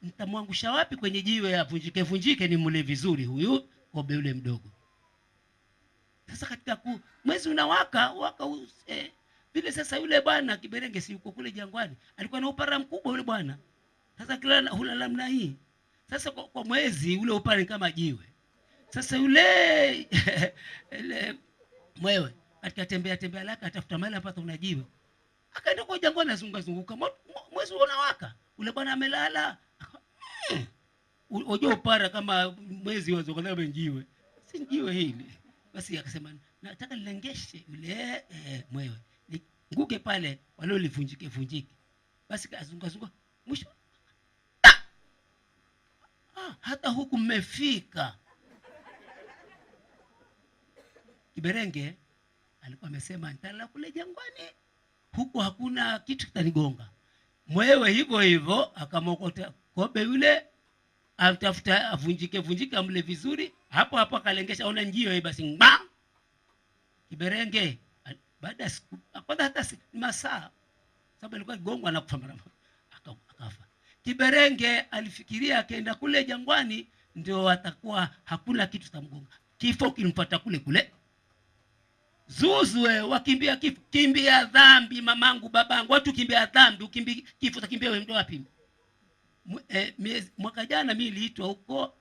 nitamwangusha wapi kwenye jiwe avunjike ni mle vizuri huyu kobe yule mdogo. Sasa katika mwezi unawaka vile sasa yule bwana kiberenge si yuko kule jangwani, alikuwa na upara mkubwa yule bwana. Sasa kila hula namna hii. Sasa kwa mwezi ule upara kama jiwe. Sasa yule ile mwewe katika tembea lake atafuta mahali ambapo kuna jiwe. Akaenda kwa jangwani azunguka mwezi unawaka. Ule bwana amelala. Unajua upara kama mwezi wazo kama jiwe. Si jiwe hili. Basi akasema nataka nilengeshe yule mwewe. Nguke pale wale ulivunjike. Basi kazunguka mwisho. Hata huku mmefika. Kiberenge alikuwa amesema nitalala kule jangwani. Huko hakuna kitu kitanigonga. Mwewe hivyo akamokota kobe yule, atafuta avunjike amle vizuri. Hapo akalengesha ona njio basi ngba. Kiberenge baada siku kwanza hata masaa sababu alikuwa gongwa na kufa mara akafa. Kiberenge alifikiria akaenda kule jangwani ndio atakuwa hakuna kitu kitamgonga. Kifo kilimpata kule. Zuzwe wakimbia kifo, kimbia dhambi mamangu babangu, watu kimbia dhambi, kifo utakimbia wewe ndo wapi? Mwaka jana mimi niliitwa huko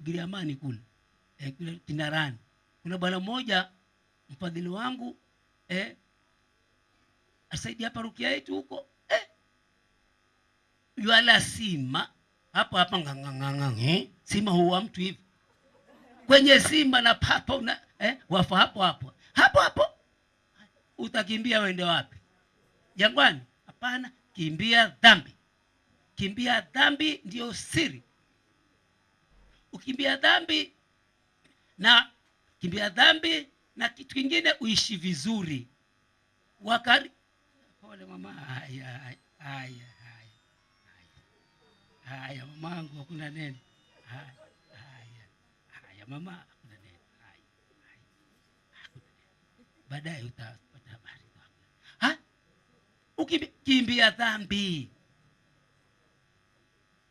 Giriamani kule Kinarani. Kuna bwana mmoja mfadhili wangu asaidia parokia yetu huko yuala sima hapa sima huwa mtu hivi kwenye sima na papa wafa hapo utakimbia wende wapi? Jangwani? Hapana, kimbia dhambi ndio siri. Ukimbia dhambi na kitu kingine uishi vizuri. Pole mama. Haya mamangu hakuna neno. Haya mama hakuna neno. Baadaye utapata habari. Ukimbia dhambi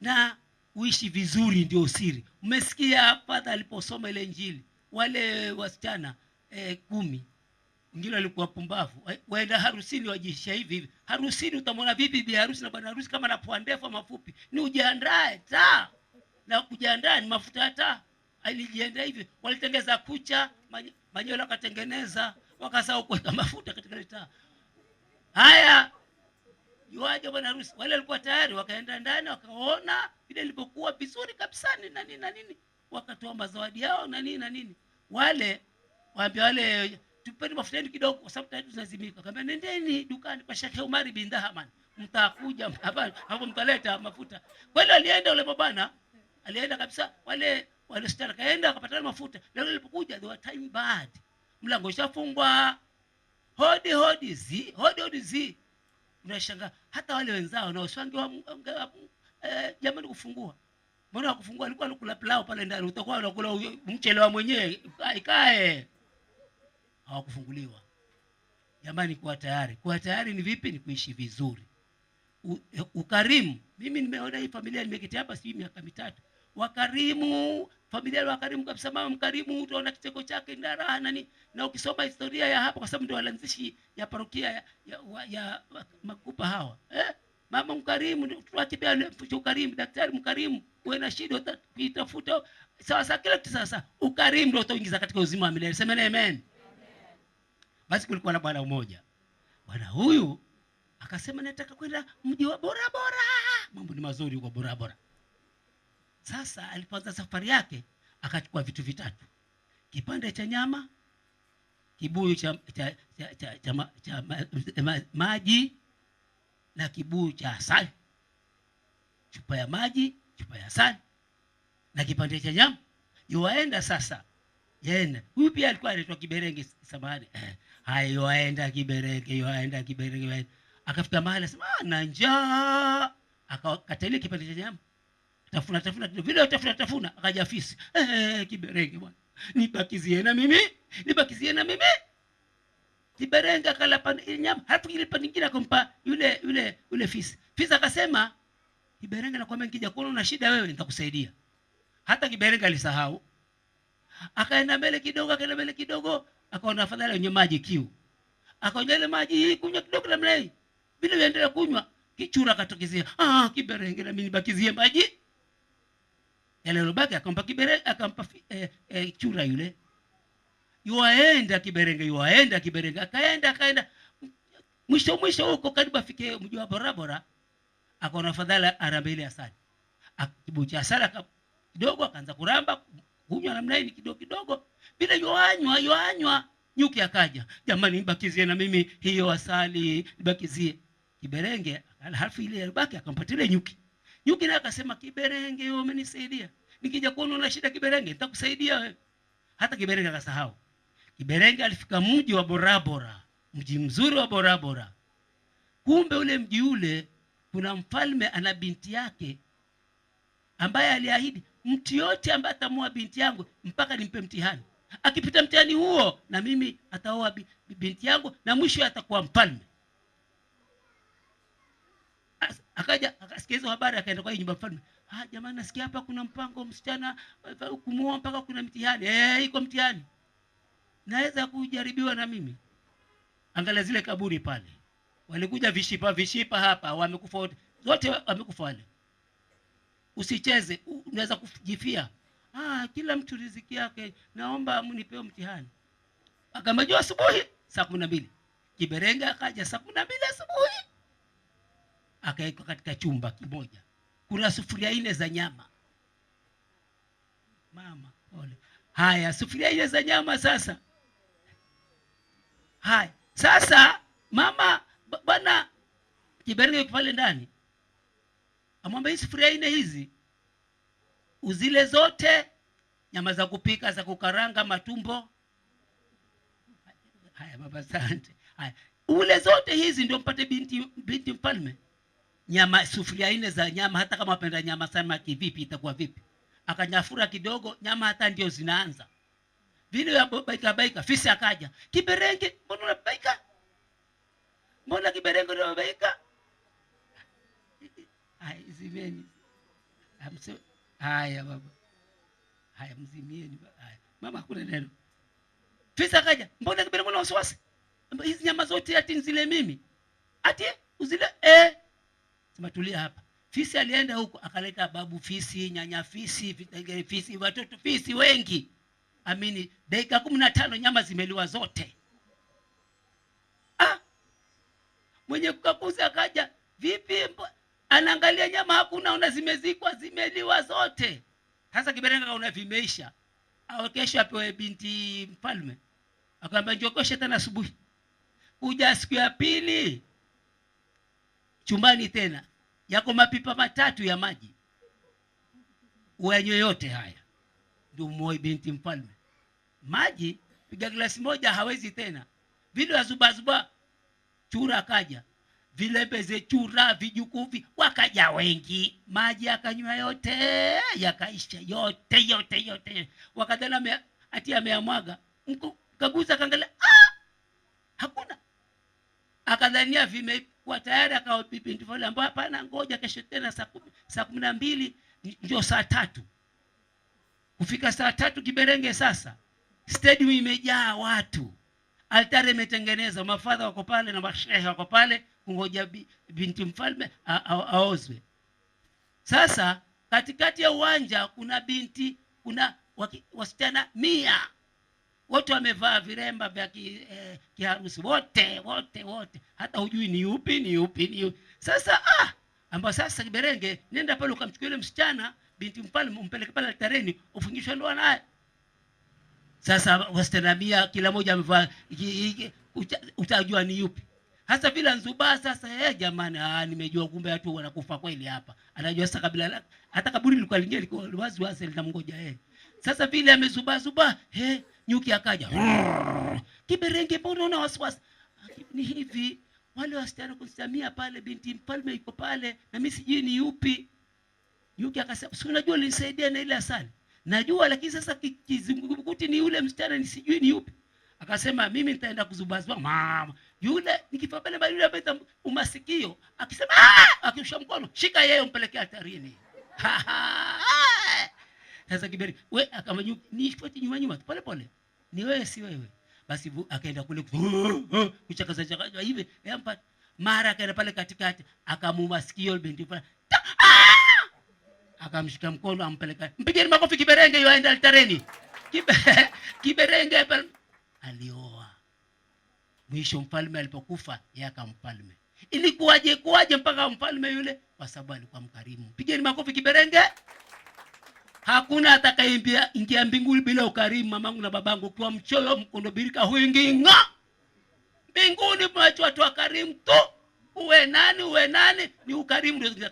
na uishi vizuri ndio siri. Umesikia Father aliposoma ile Injili, wale wasichana 10 wengine walikuwa pumbavu, waenda harusini wajisha hivi. Harusini utamwona vipi bi harusi na bwana harusi kama anapoa ndefu mafupi? Ni ujiandae taa. Na kujiandaa ni mafuta ya taa. Alijiandaa hivi, walitengeza kucha, manyoya wakatengeneza, wakasahau kuweka mafuta katika taa. Haya, yuaje bwana harusi? Wale walikuwa tayari wakaenda ndani wakaona vile ilipokuwa vizuri kabisa na nini. Wakatoa mazawadi yao na nini. Wale waambia wale tupeni mafuta yenu kidogo kwa sababu tayari tunazimika. Akamwambia nendeni dukani kwa Sheikh Umar bin Dahaman. Mtakuja hapo mtaleta mafuta. Kweli alienda yule bwana. Alienda kabisa wale stara kaenda akapata mafuta. Leo alipokuja they were time bad. Mlango ushafungwa. Hodi zi. Unashangaa hata wale wenzao na uswangi jamani kufungua. Mbona kufungua alikuwa anakula pilau pale ndani, utakuwa unakula mchelewa mwenyewe ikae. Hawakufunguliwa. Jamani kuwa tayari. Kuwa tayari ni vipi? Ni kuishi vizuri. Ukarimu. Mimi nimeona hii familia nimeketi hapa si miaka 3. Wakarimu, familia wakarimu kabisa, mama mkarimu, utaona kicheko chake na raha na ukisoma historia ya hapa kwa sababu ndio walanzishi ya parokia ya Makupa hawa. Mama mkarimu, tuatibia ukarimu, daktari mkarimu, uwe na shida utafuta sawa kila kitu sasa. Ukarimu ndio utaingiza katika uzima wa milele. Sema amen. Basi kulikuwa na bwana mmoja. Bwana huyu akasema nataka kwenda mji wa Bora. Mambo ni mazuri huko Bora. Sasa alipoanza safari yake akachukua vitu 3. Kipande cha nyama, kibuyu cha maji na kibuyu cha asali. Chupa ya maji, chupa ya asali na kipande cha nyama. Yuaenda sasa. Yenda. Huyu pia alikuwa anaitwa Kiberenge samahani. Hayo aenda Kiberenge, yoaenda Kiberenge. Akafika mahali asema na njaa. Akakatalia kipande cha nyama. Tafuna vile utafuna akaja fisi. Kiberenge bwana. Nibakizie na mimi. Kiberenge akala pande nyama. Halafu ile pande nyingine akampa yule fisi. Fisi akasema, Kiberenge nakwambia nikija kuona una shida wewe nitakusaidia. Hata Kiberenge alisahau. Akaenda mbele kidogo, akaona afadhali anywe maji kiu. Akaonyesha ile maji kunywa kidogo namna hii. Vile yaendelea kunywa, kichura katokezea. Kiberenge na mimi nibakizie maji. Yale lobaki akampa Kiberenge, akampa chura yule. Yuaenda Kiberenge, akaenda. Mwisho huko karibu afike mji wa Borabora, akaona afadhali arambe ile asali. Akibucha asali kidogo akaanza kuramba, kunywa namna hii kidogo. Bila yoanywa, nyuki akaja. Jamani nibakizie na mimi hiyo asali, nibakizie. Kiberenge halafu ile baki akampatia nyuki. Nyuki naye akasema, Kiberenge wewe umenisaidia. Nikija kuona una shida Kiberenge nitakusaidia wewe. Hata Kiberenge akasahau. Kiberenge alifika mji wa Borabora, mji mzuri wa Borabora. Kumbe ule mji ule kuna mfalme ana binti yake ambaye aliahidi mtu yote ambaye atamoa binti yangu mpaka nimpe mtihani. Akipita mtihani huo na mimi ataoa binti yangu na mwisho atakuwa mfalme. Akaja akasikia hizo habari akaenda kwa nyumba mfalme. Jamani nasikia hapa kuna mpango msichana kumuoa mpaka kuna mtihani. Iko mtihani. Naweza kujaribiwa na mimi. Angalia zile kaburi pale. Walikuja vishipa hapa, wamekufa wote. Wote wamekufa wale. Usicheze, unaweza kujifia. Kila mtu riziki yake, naomba mnipe mtihani. Akamjua asubuhi saa 12. Kiberenge akaja saa 12 asubuhi. Akaeka katika chumba kimoja. Kuna sufuria 4 za nyama. Mama, pole. Haya, sufuria 4 za nyama sasa. Haya, sasa mama bwana Kiberenge pale ndani. Amwambia hizi sufuria 4 hizi uzile zote, nyama za kupika, za kukaranga, matumbo. Haya baba asante. Haya, ule zote hizi ndio mpate binti mfalme. Nyama sufuria 4 za nyama, hata kama wapenda nyama sana kivipi itakuwa vipi. Akanyafura kidogo, nyama hata ndio zinaanza. Vile ya baika fisi akaja. Kiberenge, mbona unabaika? Mbona Kiberenge unabaika? Zimeni. Haya baba. Haya mzimieni. Haya. Mama hakuna neno. Fisi akaja. Mbona Kiberenge una wasiwasi? Hizi nyama zote ati nzile mimi. Ati uzile sema tulia hapa. Fisi alienda huko akaleta babu fisi, nyanya fisi, vitengere fisi, watoto fisi wengi. Amini dakika 15 nyama zimeliwa zote. Mwenye kukakuza akaja, vipi anaangalia nyama hakuna, una zimezikwa, zimeliwa zote. Sasa Kiberenge kaona vimeisha. Au kesho apewe binti mfalme. Akamwambia njoo kesho tena asubuhi. Kuja siku ya pili. Chumbani tena. Yako mapipa 3 ya maji. Uanywe yote haya. Ndio muoe binti mfalme. Maji piga glasi moja hawezi tena. Vile azuba chura akaja. Vile peze chura vijukuvi wakaja wengi. Maji akanywa yote, yakaisha yote. Wakadana ati ameamwaga. Kaguza kaangalia, hakuna. Akadhania vimekuwa tayari, akawa binti mfalme ambaye hapana, ngoja kesho tena saa 12 ndio saa 3. Kufika saa 3 Kiberenge sasa. Stadium imejaa watu. Altare imetengenezwa, mafadha wako pale na mashehe wako pale kungoja binti mfalme aozwe. Sasa katikati ya uwanja kuna wasichana 100. Wote wamevaa viremba vya kiharusi, wote. Hata hujui ni upi. Sasa sasa Kiberenge nenda pale ukamchukua yule msichana binti mfalme umpeleke pale altareni ufungishwe ndoa naye. Sasa wasichana 100 kila mmoja amevaa, utajua ni yupi. Hasa bila nzuba sasa jamani, nimejua kumbe watu wanakufa kweli hapa. Anajua sasa kabila hata kaburi lilikuwa lingia liko wazi linamngoja Sasa vile amezuba nyuki akaja. Kiberenge, mbona una wasiwasi? Ni hivi, wale wasichana kusamia pale, binti mfalme yuko pale na mimi sijui ni yupi. Nyuki akasema, si unajua nilisaidia na ile asali? Najua, lakini sasa kizungumkuti ni yule msichana ni sijui ni yupi. Akasema, mimi nitaenda kuzubazwa mama. Yule nikifa pale bali yule ambaye umasikio akisema akishusha mkono, shika yeye umpelekea hatarini. Sasa Kiberenge, wewe akamanyuki nifuate nyuma pole pole. Ni wewe si wewe. Basi akaenda kule kuchakaza chakaza hivi, yampa mara akaenda pale katikati akamuma sikio binti pale. Akamshika mkono ampeleka. Mpigeni makofi Kiberenge yuaenda altareni. Kiberenge pale alioa. Mwisho mfalme alipokufa yeye akamfalme. Ilikuwaje mpaka mfalme yule? Kwa sababu alikuwa mkarimu. Pigeni makofi Kiberenge. Hakuna atakayeingia mbinguni bila ukarimu mamangu na babangu. Kwa mchoyo mkondo birika huinginga. Mbinguni mwacho watu wakarimu tu. Uwe nani ni ukarimu ndio.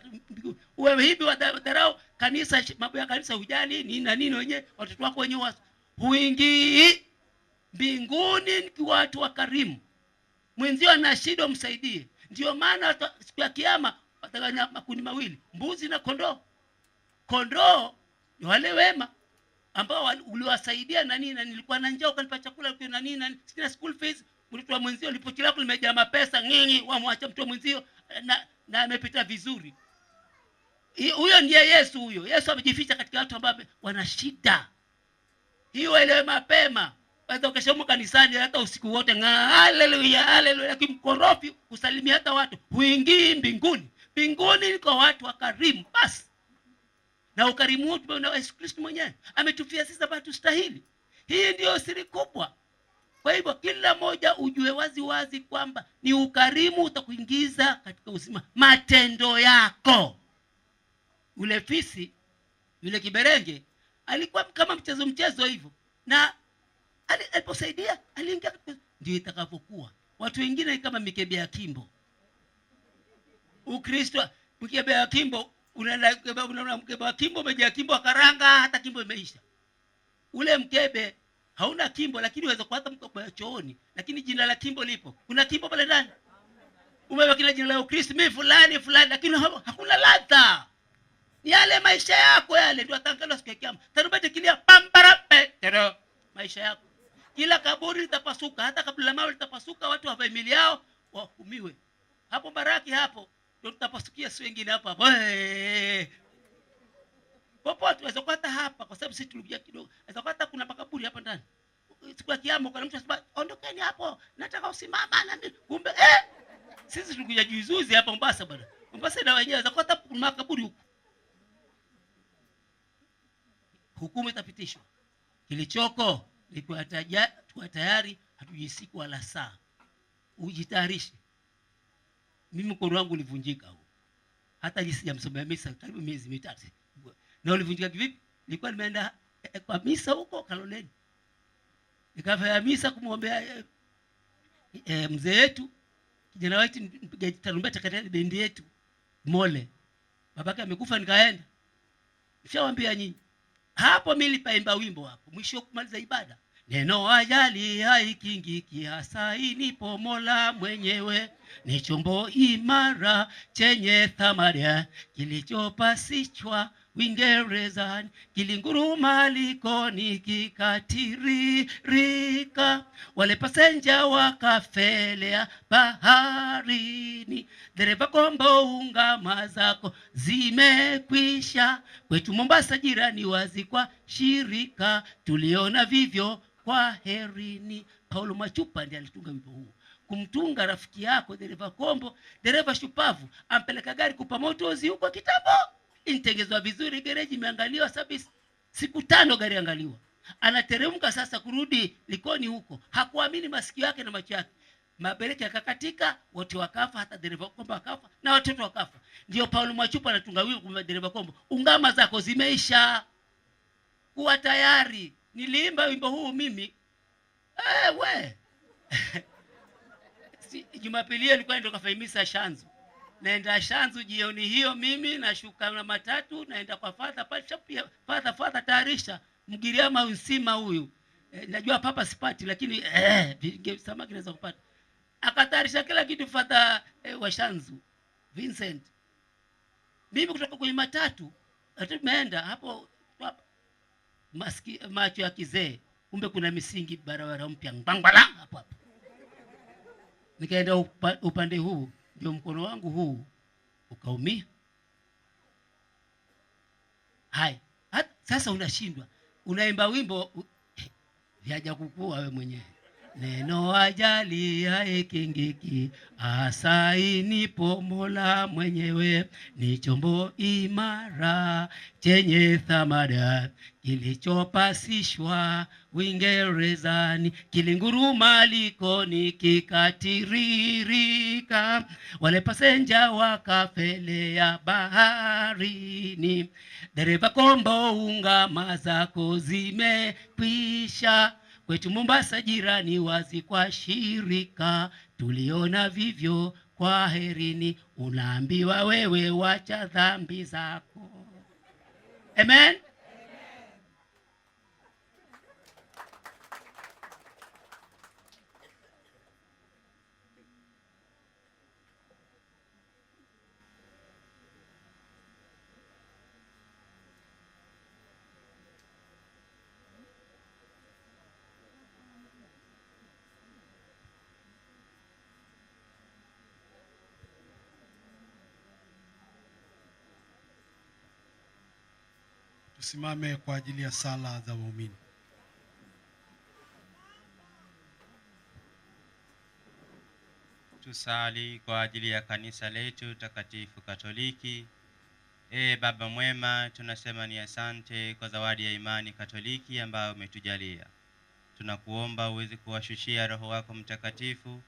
Uwe hivi wadharau kanisa, mambo ya kanisa hujali nini na nini, wenyewe watoto wako wenyewe huingii mbinguni kwa watu wakarimu. Mwenzio ana shida msaidie. Ndio maana siku ya kiyama wataganya makundi mawili, mbuzi na kondoo. Kondoo ni wale wema ambao uliwasaidia na nini, na nilikuwa na njaa ukanipa chakula na nini, sina school fees, mtoto wa mwenzio lipochi lako limejaa mapesa nyinyi, wamwacha mtoto mwenzio na amepita vizuri. Huyo ndiye Yesu huyo. Yesu amejificha katika watu ambao wana shida. Hiyo ile mapema. Baada ukashomo kanisani hata usiku wote haleluya haleluya kimkorofi kusalimia hata watu huingii mbinguni. Mbinguni ni kwa watu wakarimu basi. Na ukarimu wetu na Yesu Kristo mwenyewe ametufia sisi ambao tustahili. Hii ndio siri kubwa. Kwa hivyo kila moja ujue wazi kwamba ni ukarimu utakuingiza katika uzima. Matendo yako. Ule fisi, yule Kiberenge alikuwa kama mchezo hivyo. Na aliposaidia aliingia, ndio itakapokuwa. Watu wengine kama mikebe ya kimbo. Ukristo mkebe ya kimbo, unaenda mkebe wa kimbo umejaa kimbo karanga, hata kimbo imeisha. Ule mkebe hauna kimbo, lakini unaweza kuata mko kwa chooni, lakini jina la kimbo lipo. Kuna kimbo pale ndani. Umeweka kile jina la Ukristo mimi fulani lakini hakuna ladha. Ni yale maisha yako yale ndio atangaza siku ya kiyama. Tarumbete kilia pamparape tero maisha yako. Kila kaburi litapasuka, hata kabla la mawe litapasuka, watu wa familia yao wahukumiwe. Hapo baraki hapo ndio tutapasukia si wengine hapa. Popote tunaweza kupata hapa kwa sababu sisi tulikuja kidogo. Tunaweza kupata kuna makaburi hapa ndani. Siku ya kiyama kuna mtu anasema ondokeni hapo, nataka usimama na mimi. Kumbe sisi tulikuja juzi hapa Mombasa bwana. Mombasa na wenyewe tunaweza kupata kuna makaburi huko. Hukumu itapitishwa. Kilichoko ni kuwa tayari, hatujisiku wala saa. Ujitayarishe. Mimi mkono wangu ulivunjika huo. Hata sijamsomea misa karibu miezi mitatu. Na ulivunjika kivipi? Nilikuwa nimeenda kwa misa huko Kaloleni. Nikafanya misa kumwombea mzee wetu, kijana wetu mpiga tarumbeta katika bendi yetu Mole. Babake amekufa nikaenda. Nishawaambia nyinyi. Hapo mimi nilipaimba wimbo hapo mwisho kumaliza ibada. Neno ajali haikingiki hasa nipo Mola mwenyewe, ni chombo imara chenye thamani kilichopasishwa Uingerezani, kilinguruma likoni kikatiririka, wale pasenja wakafelea baharini. Dereva kombo ungama zako zimekwisha, kwetu Mombasa jirani wazi kwa shirika, tuliona vivyo kwa herini. Paulo Machupa ndiye alitunga wimbo huu. Kumtunga rafiki yako dereva kombo, dereva shupavu, ampeleka gari kupa motozi huko kitambo. Intengezwa vizuri, gereji imeangaliwa siku 5 gari angaliwa. Anateremka sasa kurudi Likoni huko. Hakuamini masikio yake na macho yake. Mabeleki yakakatika, wote wakafa, hata dereva kombo wakafa na watoto wakafa. Ndio Paulo Machupa anatunga wimbo kwa dereva kombo. Ungama zako zimeisha. Kuwa tayari. Niliimba wimbo huu mimi. Jumapili ilikuwa ndio kafahimisa Shanzu. Naenda Shanzu jioni hiyo mimi nashuka na matatu naenda kwa father pale pia father tayarisha Mgiriama Unsima huyu. najua papa sipati, lakini samaki naweza kupata. Akatayarisha kila kitu, Father Washanzu Vincent. Mimi kutoka kwenye matatu tumeenda hapo macho ya kizee, kumbe kuna misingi barabara mpya ngangala hapo hapo. Nikaenda upande huu, ndio mkono wangu huu ukaumia. Hai, sasa unashindwa, unaimba wimbo vyaja kukua wewe mwenyewe. Neno ajali ya ekengeki, asaini Mola mwenyewe, ni chombo imara chenye thamada, kilichopasishwa Uingerezani, kilinguruma likoni kikatiririka, wale pasenja wakafelea baharini, dereva kombo ungama zako zimekwisha, kwetu Mombasa jirani wazi kwa shirika, tuliona vivyo kwa herini, unaambiwa wewe wacha dhambi zako. Amen. Tusimame kwa ajili ya sala za waumini. Tusali kwa ajili ya kanisa letu takatifu Katoliki. Baba mwema, tunasema ni asante kwa zawadi ya imani Katoliki ambayo umetujalia. Tunakuomba uweze kuwashushia Roho wako Mtakatifu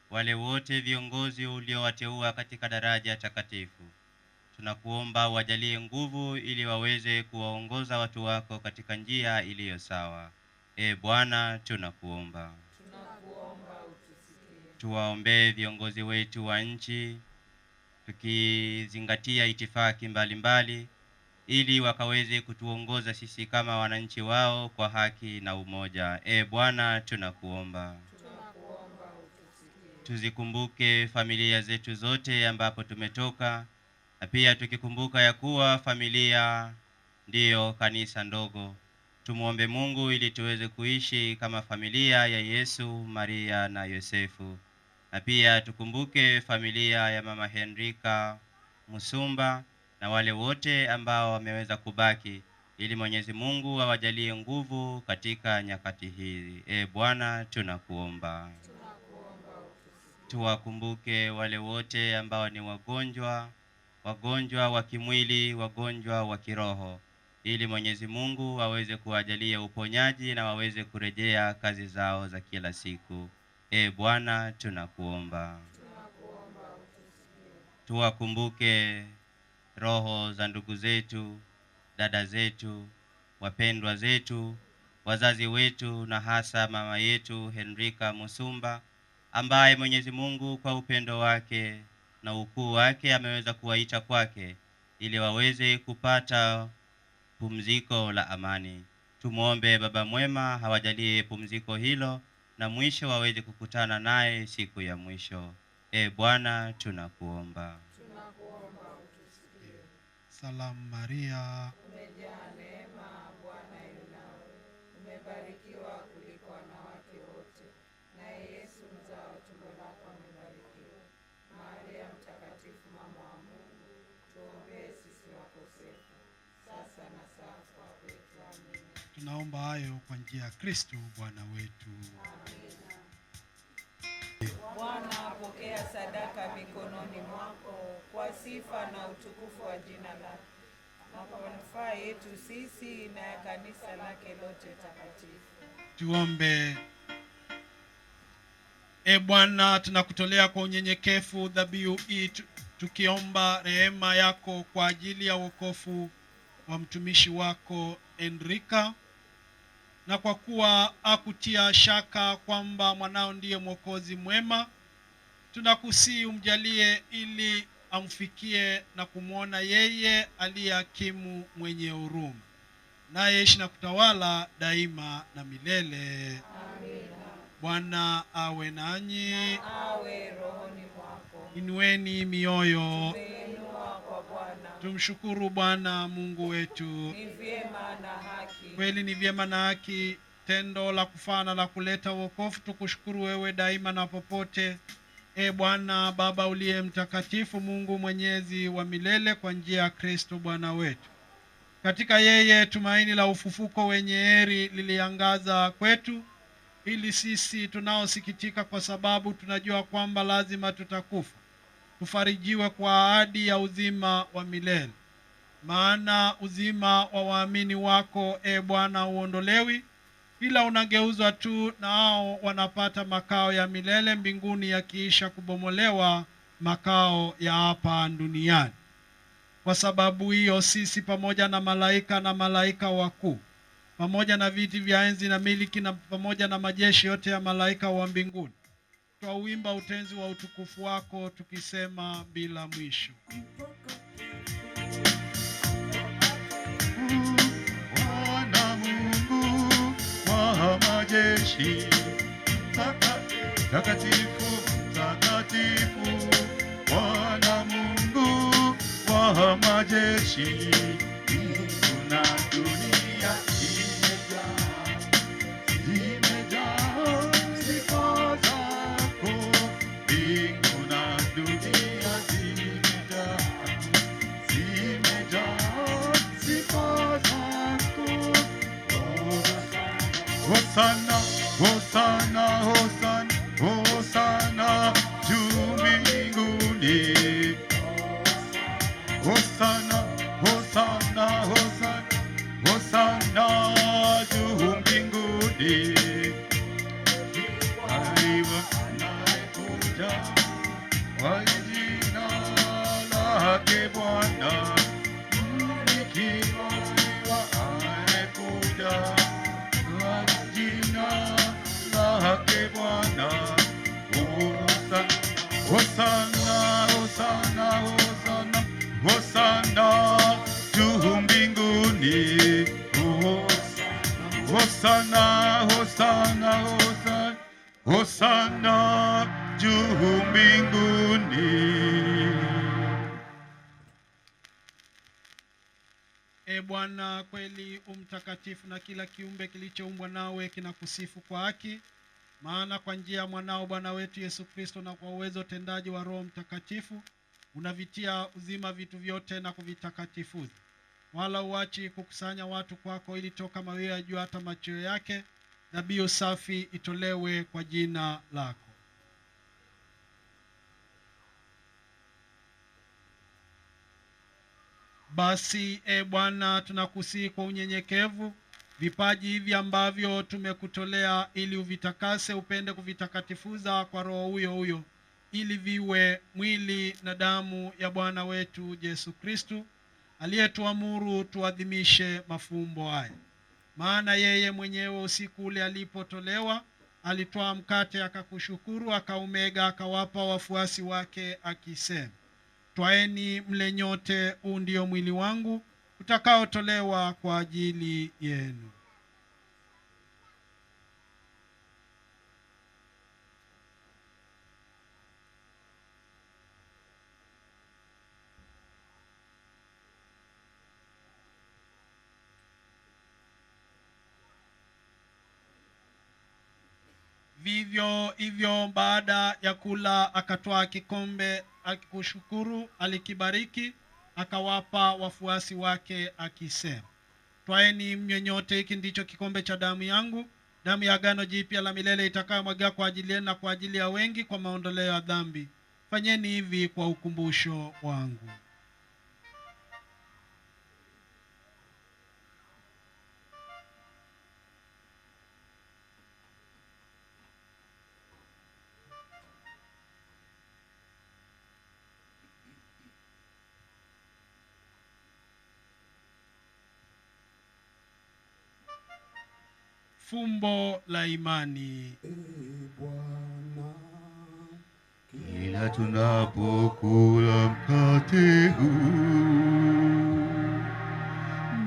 wale wote viongozi uliowateua katika daraja takatifu. Tunakuomba wajalie nguvu ili waweze kuwaongoza watu wako katika njia iliyo sawa. Bwana, tunakuomba. Tuwaombee viongozi wetu wa nchi, tukizingatia itifaki mbalimbali, ili wakaweze kutuongoza sisi kama wananchi wao kwa haki na umoja. Bwana, tunakuomba. Tuzikumbuke familia zetu zote ambapo tumetoka, na pia tukikumbuka ya kuwa familia ndiyo kanisa ndogo. Tumuombe Mungu ili tuweze kuishi kama familia ya Yesu, Maria na Yosefu. Na pia tukumbuke familia ya Mama Henrika Musumba na wale wote ambao wameweza kubaki, ili Mwenyezi Mungu awajalie nguvu katika nyakati hizi. Bwana, tunakuomba. Tuwakumbuke wale wote ambao ni wagonjwa wa kimwili, wagonjwa wa kiroho, ili Mwenyezi Mungu aweze kuwajalia uponyaji na waweze kurejea kazi zao za kila siku. Bwana, tunakuomba. Tuwakumbuke roho za ndugu zetu, dada zetu, wapendwa zetu, wazazi wetu, na hasa mama yetu Henrika Musumba, ambaye Mwenyezi Mungu kwa upendo wake na ukuu wake ameweza kuwaita kwake ili waweze kupata pumziko la amani. Tumuombe Baba mwema hawajalie pumziko hilo, na mwisho waweze kukutana naye siku ya mwisho. Bwana, tunakuomba. Salamu Maria, umejaa neema, Bwana yu nawe, umebarikiwa kuliko wanawake wote, naye Yesu mzao wa tumbo lako amebarikiwa. Maria mtakatifu, mama wa Mungu, tuombee sisi wakosefu, sasa na saa ya kwetu. Amina. tunaomba hayo kwa njia ya Kristo Bwana wetu. Amina. Bwana, apokea sadaka mikononi mwako kwa sifa na utukufu wa jina lake, na kwa manufaa yetu sisi na ya kanisa lake lote takatifu. Tuombe. Bwana, tunakutolea kwa unyenyekevu dhabihu hii, tukiomba rehema yako kwa ajili ya wokovu wa mtumishi wako Henrika, na kwa kuwa hakutia shaka kwamba mwanao ndiye Mwokozi mwema, tunakusihi umjalie ili amfikie na kumwona yeye aliye hakimu mwenye huruma. naye ishi na kutawala daima na milele. Bwana awe nanyi. Awe rohoni mwako. Inueni mioyo. Tumeinua kwa Bwana. Tumshukuru Bwana Mungu wetu. Ni vyema na haki. Kweli ni vyema na haki, tendo la kufana la kuleta wokovu. Tukushukuru wewe daima na popote, e Bwana Baba uliye mtakatifu, Mungu mwenyezi wa milele, kwa njia ya Kristo Bwana wetu. Katika yeye tumaini la ufufuko wenye heri liliangaza kwetu, ili sisi tunaosikitika kwa sababu tunajua kwamba lazima tutakufa, tufarijiwe kwa ahadi ya uzima wa milele. Maana uzima wa waamini wako, e Bwana, uondolewi, ila unageuzwa tu, na hao wanapata makao ya milele mbinguni, yakiisha kubomolewa makao ya hapa duniani. Kwa sababu hiyo sisi pamoja na malaika wakuu, pamoja na viti vya enzi na miliki, na pamoja na majeshi yote ya malaika wa mbinguni, twauimba utenzi wa utukufu wako, tukisema bila mwisho: Bwana Mungu wa majeshi, takatifu, takatifu. Bwana Mungu wa majeshi, mbingu na dunia zimejaa sifa zako. Mbingu na dunia zimejaa sifa zako. Hosana, hosana, hosana, hosana juu mbinguni. Hosana, hosana, hosana, hosana juu mbinguni. Karibu anayekuja kwa jina lake Bwana. Mkiwa anayekuja kwa jina lake Bwana. Hosana, hosana, hosana, hosana juu mbinguni. Hosana, hosana, hosana, hosana juu mbinguni. E Bwana, kweli umtakatifu, na kila kiumbe kilichoumbwa nawe kinakusifu kwa haki. Maana kwa njia ya mwanao Bwana wetu Yesu Kristo, na kwa uwezo utendaji wa Roho Mtakatifu, unavitia uzima vitu vyote na kuvitakatifuza. Wala uachi kukusanya watu kwako, ili toka mawio ya jua hata machweo yake dhabihu safi itolewe kwa jina lako. Basi e Bwana, tunakusihi kwa unyenyekevu vipaji hivi ambavyo tumekutolea, ili uvitakase, upende kuvitakatifuza kwa Roho huyo huyo, ili viwe mwili na damu ya Bwana wetu Yesu Kristo, aliyetuamuru tuadhimishe mafumbo haya. Maana yeye mwenyewe usiku ule alipotolewa, alitwaa mkate, akakushukuru, akaumega, akawapa wafuasi wake, akisema, twaeni mle nyote, huu ndio mwili wangu utakaotolewa kwa ajili yenu. Vivyo hivyo baada ya kula, akatwaa kikombe, akikushukuru, alikibariki, akawapa wafuasi wake, akisema, twaeni mnywe nyote, hiki ndicho kikombe cha damu yangu, damu ya agano jipya la milele, itakayomwagika kwa ajili yenu na kwa ajili ya wengi kwa maondoleo ya dhambi. Fanyeni hivi kwa ukumbusho wangu. Fumbo la imani. Kila tunapokula mkate huu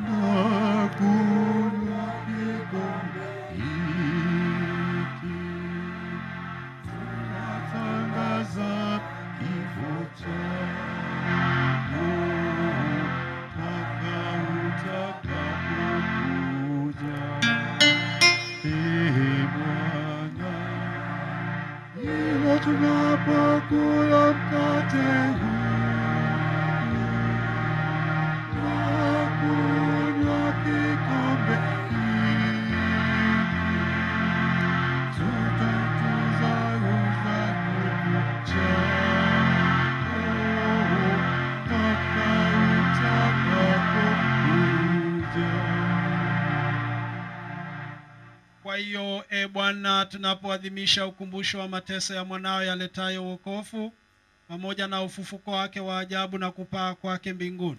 na kula mkate huu na kunywa kikombe hiki, tutatuza roho zako kucha mpaka utakapokuja. Kwa hiyo Bwana, tunapoadhimisha ukumbusho wa mateso ya mwanao yaletayo wokovu pamoja na ufufuko wake wa ajabu na kupaa kwake mbinguni,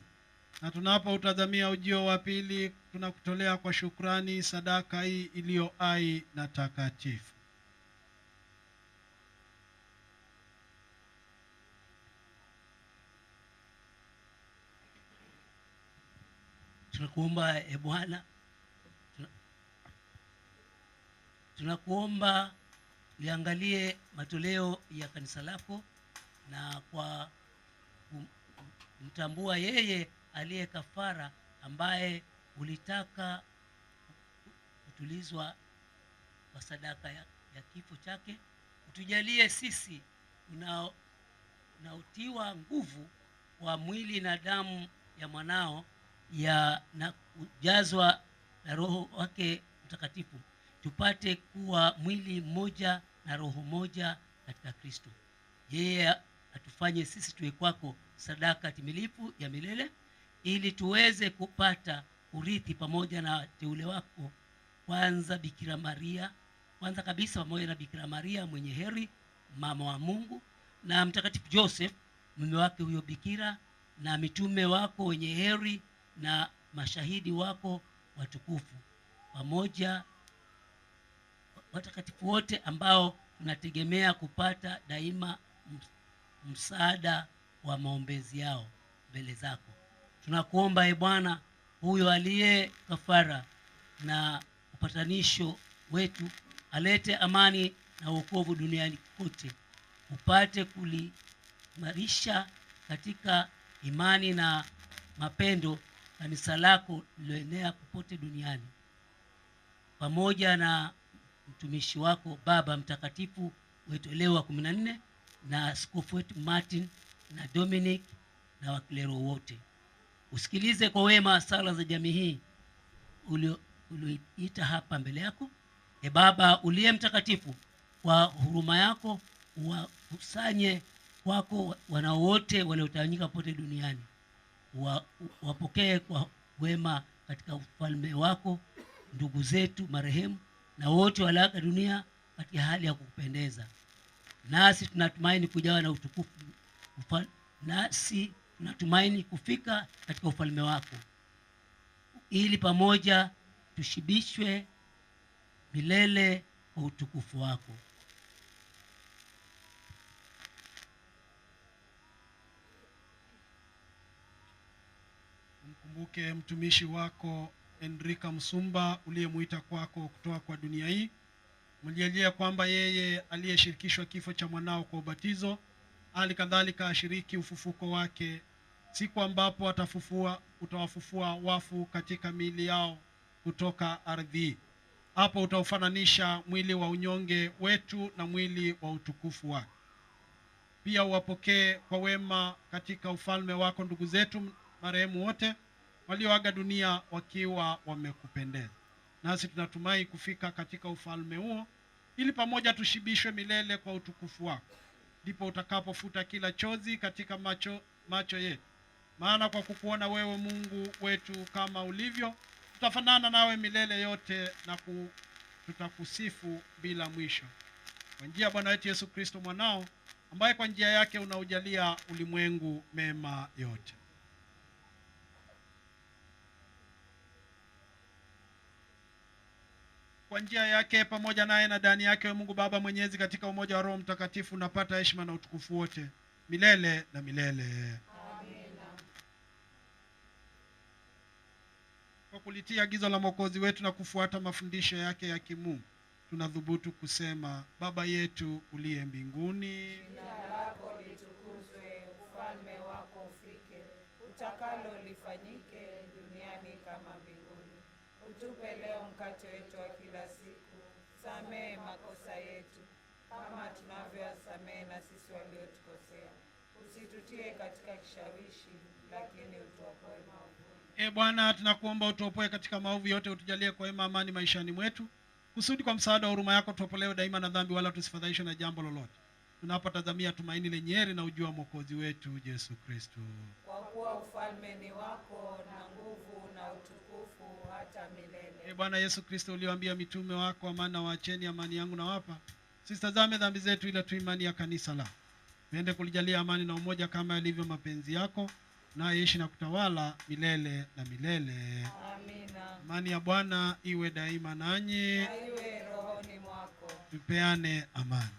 na tunapoutazamia ujio wa pili, tunakutolea kwa shukrani sadaka hii iliyo hai na takatifu. Tunakuomba Bwana, tunakuomba liangalie matoleo ya kanisa lako, na kwa kumtambua yeye aliye kafara ambaye ulitaka kutulizwa kwa sadaka ya kifo chake, utujalie sisi unaotiwa nguvu kwa mwili na damu ya mwanao na kujazwa na Roho wake Mtakatifu, tupate kuwa mwili mmoja na roho moja katika Kristo. Yeye atufanye sisi tuwe kwako sadaka timilifu ya milele, ili tuweze kupata urithi pamoja na teule wako, kwanza kabisa pamoja na Bikira Maria mwenye heri, mama wa Mungu, na Mtakatifu Joseph mume wake huyo bikira, na mitume wako wenye heri na mashahidi wako watukufu, pamoja watakatifu wote ambao tunategemea kupata daima msaada wa maombezi yao mbele zako. Tunakuomba Bwana, huyo aliye kafara na upatanisho wetu, alete amani na wokovu duniani kote, upate kulimarisha katika imani na mapendo kanisa lako liloenea popote duniani, pamoja na mtumishi wako Baba Mtakatifu wetu Leo wa 14 na askofu wetu Martin na Dominic na waklero wote. Usikilize kwa wema sala za jamii hii ulioita hapa mbele yako. Baba uliye mtakatifu, kwa huruma yako wakusanye kwako wanao wote waliotawanyika pote duniani. Wapokee kwa wema katika ufalme wako ndugu zetu marehemu na wote waliaga dunia katika hali ya kukupendeza. Nasi tunatumaini kujawa na utukufu, nasi tunatumaini kufika katika ufalme wako, ili pamoja tushibishwe milele kwa utukufu wako. Mkumbuke mtumishi wako Henrika Musumba uliyemuita kwako kutoka kwa dunia hii. Mlialia kwamba yeye aliyeshirikishwa kifo cha mwanao kwa ubatizo, hali kadhalika ashiriki ufufuko wake siku ambapo utawafufua wafu katika miili yao kutoka ardhi. Hapo utaufananisha mwili wa unyonge wetu na mwili wa utukufu wake. Pia uwapokee kwa wema katika ufalme wako ndugu zetu marehemu wote walioaga dunia wakiwa wamekupendeza. Nasi tunatumai kufika katika ufalme huo, ili pamoja tushibishwe milele kwa utukufu wako. Ndipo utakapofuta kila chozi katika macho yetu. Maana kwa kukuona wewe Mungu wetu kama ulivyo, tutafanana nawe milele yote na tutakusifu bila mwisho. Kwa njia ya Bwana wetu Yesu Kristo mwanao, ambaye kwa njia yake unaujalia ulimwengu mema yote. Kwa njia yake pamoja naye na ndani yake wa Mungu Baba Mwenyezi, katika umoja wa Roho Mtakatifu, unapata heshima na utukufu wote milele na milele. Amina. Kwa kulitia agizo la Mwokozi wetu na kufuata mafundisho yake ya kimungu, tunadhubutu kusema: Baba yetu uliye mbinguni, jina lako litukuzwe, ufalme wako ufike, utakalo lifanyike duniani kama mbinguni. Utupe leo mkate wetu wa kila siku, samehe makosa yetu kama tunavyowasamehe na sisi waliotukosea. Usitutie katika kishawishi, lakini utuokoe maovu. Bwana, tunakuomba utuopoe katika maovu yote, utujalie kwa wema amani maishani mwetu, kusudi kwa msaada wa huruma yako tuopolewe daima na dhambi, wala tusifadhaishwe na jambo lolote, tunapotazamia tumaini lenye heri na ujua Mwokozi wetu Yesu Kristo. Kwa kuwa ufalme ni wako na nguvu na utukufu hata milele. Bwana Yesu Kristo, uliwaambia mitume wako, amani na waacheni, amani yangu na wapa, sisitazame dhambi zetu ila tu imani ya kanisa la. Tuende kulijalia amani na umoja kama yalivyo mapenzi yako, na ishi na kutawala milele na milele. Amina. Amani ya Bwana iwe daima nanyi. Na iwe rohoni mwako. Tupeane amani.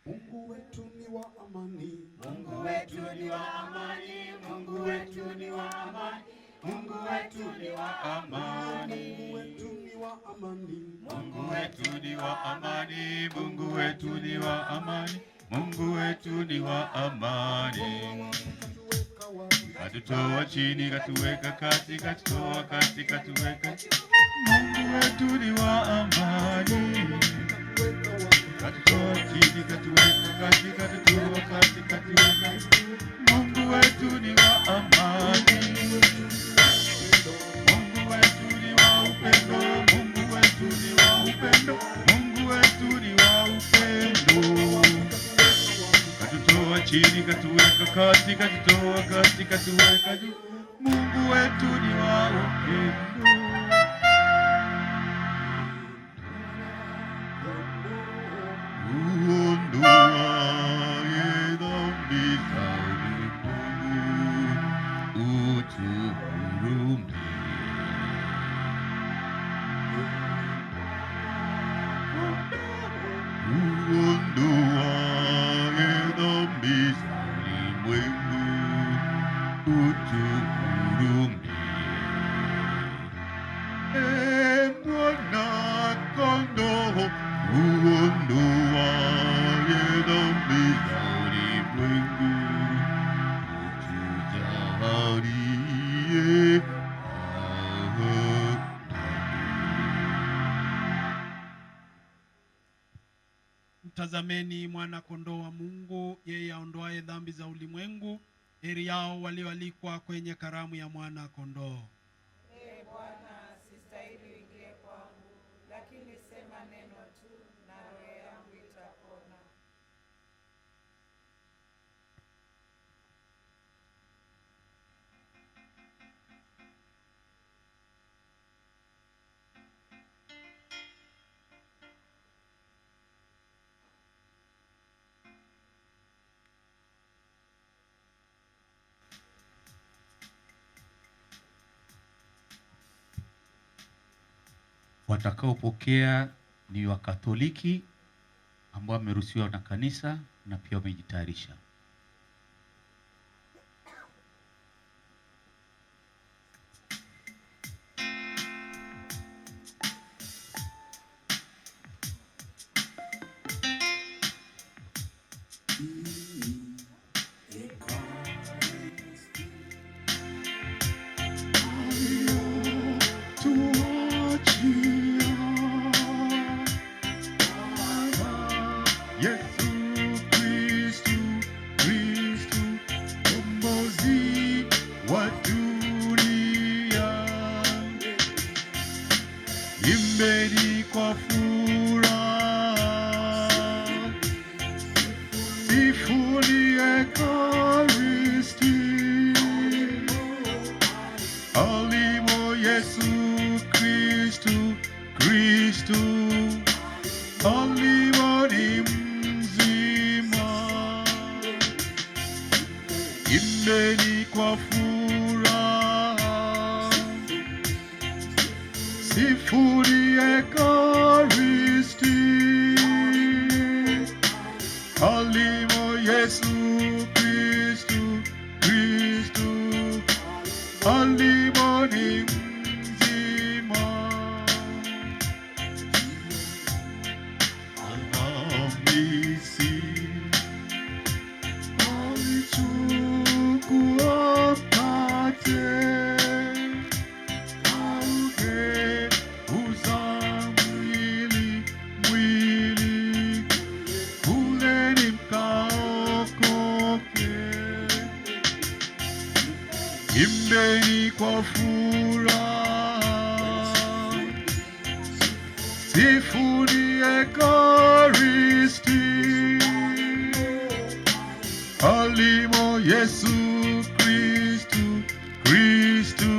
Mungu wetu ni wa amani, Mungu wetu ni wa amani, Mungu wetu ni wa amani, Mungu wetu ni wa amani, Mungu wetu ni wa amani, Mungu wetu ni wa amani, Mungu wetu ni wa amani, Mungu wetu ni wa amani. Katutoa chini katuweka kati, katutoa kati katuweka. Mungu wetu ni wa amani. Katutoa chini katuweka kati, katutoa kati katuweka. Mungu wetu ni wa amani. Mungu wetu ni wa upendo, Mungu wetu ni wa upendo, Mungu wetu ni wa upendo. Katutoa chini katuweka kati, katutoa kati katuweka juu. Mungu wetu ni wa upendo. Uondoaye dhambi za ulimwengu, utuhurumie. Uondoaye dhambi za ulimwengu, utuhurumie. Mwana kondoo, uondoaye dhambi za ulimwengu, utujalie Mtazameni mwana kondoo wa Mungu, yeye aondoaye dhambi za ulimwengu. Heri yao walioalikwa kwenye karamu ya mwana kondoo. Bwana, sistahili uingie kwangu, lakini sema neno tu na roho yangu itapona. Watakaopokea ni Wakatoliki ambao wameruhusiwa na kanisa na pia wamejitayarisha. Yesu Kristu, Kristu, Mkombozi wa dunia. Imbeni kwa furaha, sifuni Ekaristi. Alimo Yesu Kristu, Kristu, alimo ni mzima. Imbeni kwa furaha, sifuni Ekaristi. Alimo Yesu Kristu, Kristu, alimo ni mzima. Alhamisi Imbeni kwa furaha, sifuni Ekaristi, alimo Yesu Kristu, Kristu,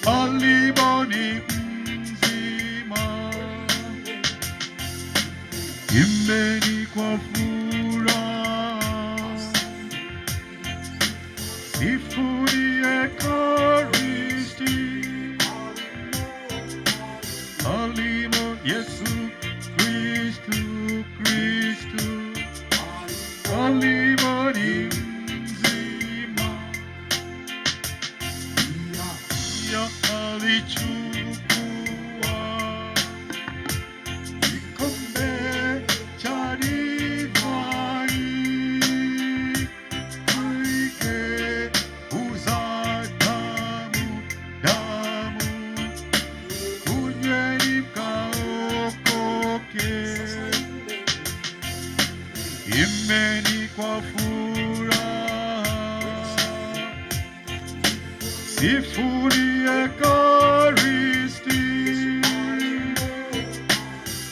alimo ni mzima. Imbeni kwa furaha, sifuni Ekaristi, alimo Yesu Kristu, Kristu, alimo ni mzima. Ya alichukua kikombe cha divai, kuigeuza damu, damu, kunyweni mkaokoke. Imbeni kwa furaha, sifuni Ekaristi,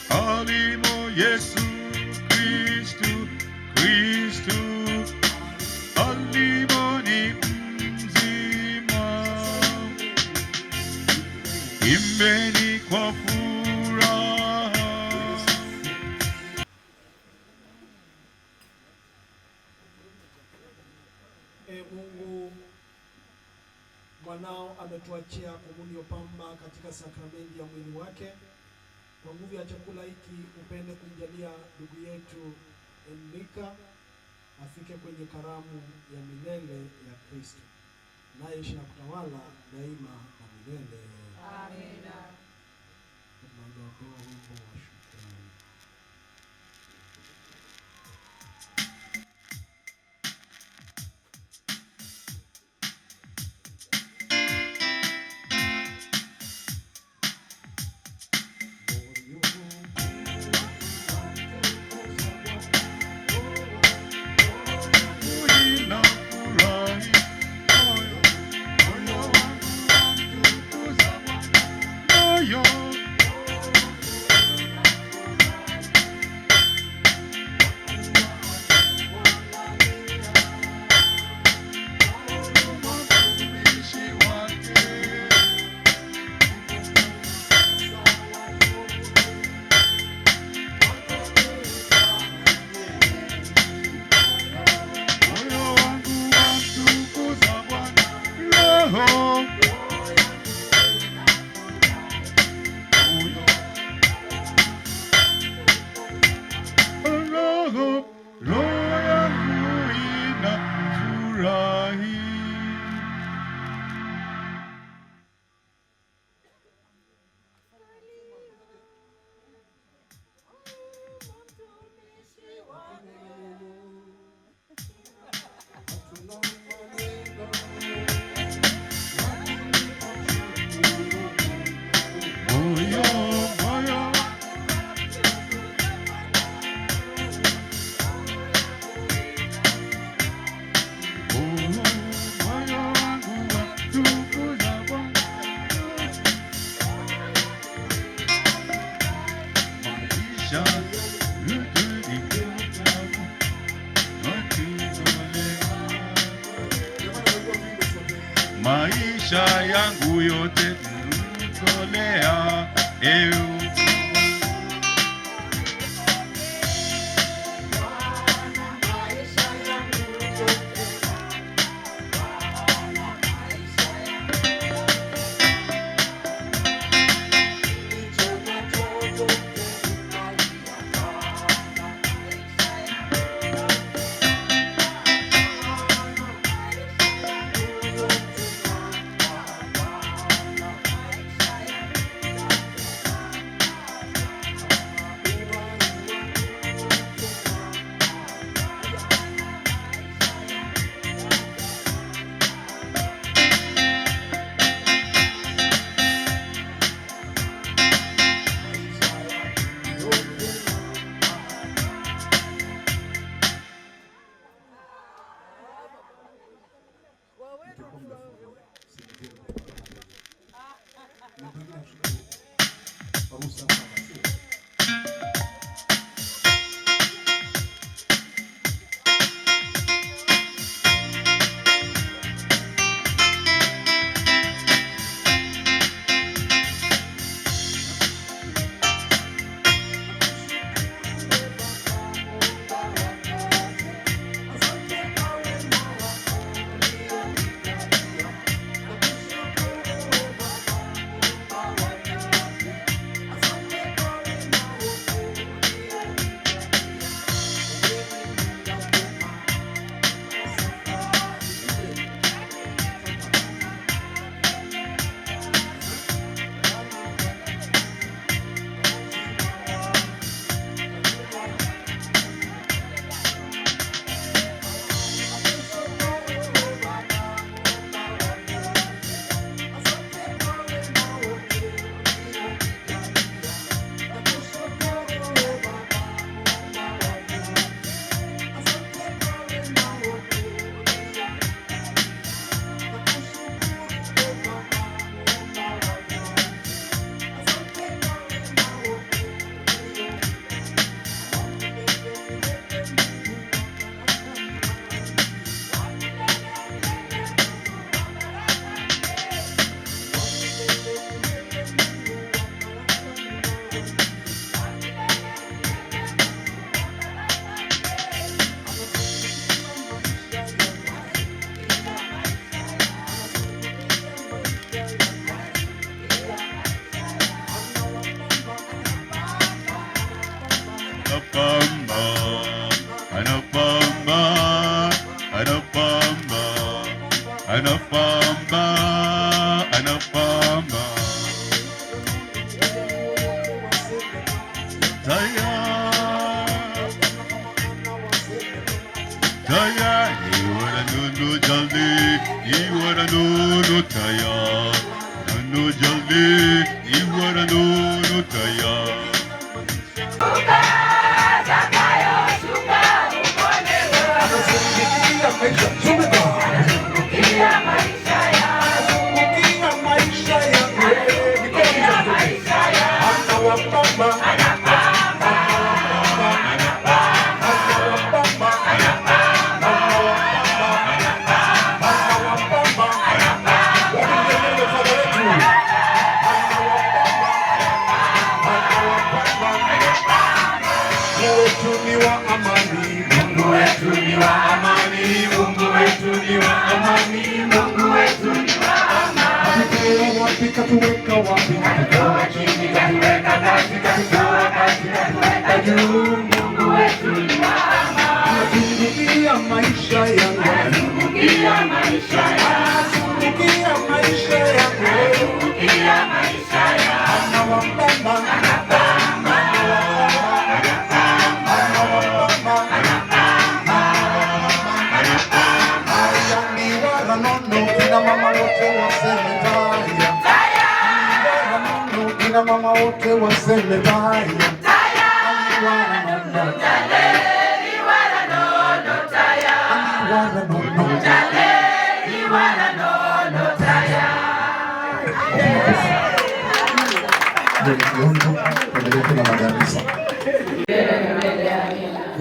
alimo Yesu Kristu, Kristu, alimo ni mzima. Imbeni kwa furaha. Mungu mwanao ametuachia komunyo pamba katika sakramenti ya mwili wake. Kwa nguvu ya chakula hiki upende kumjalia ndugu yetu Enrika afike kwenye karamu ya milele ya Kristo, naye ishi na kutawala daima na milele. Amina. Tunaondoa wimbo wa shukrani. Maisha yangu yote nimekutolea ewe.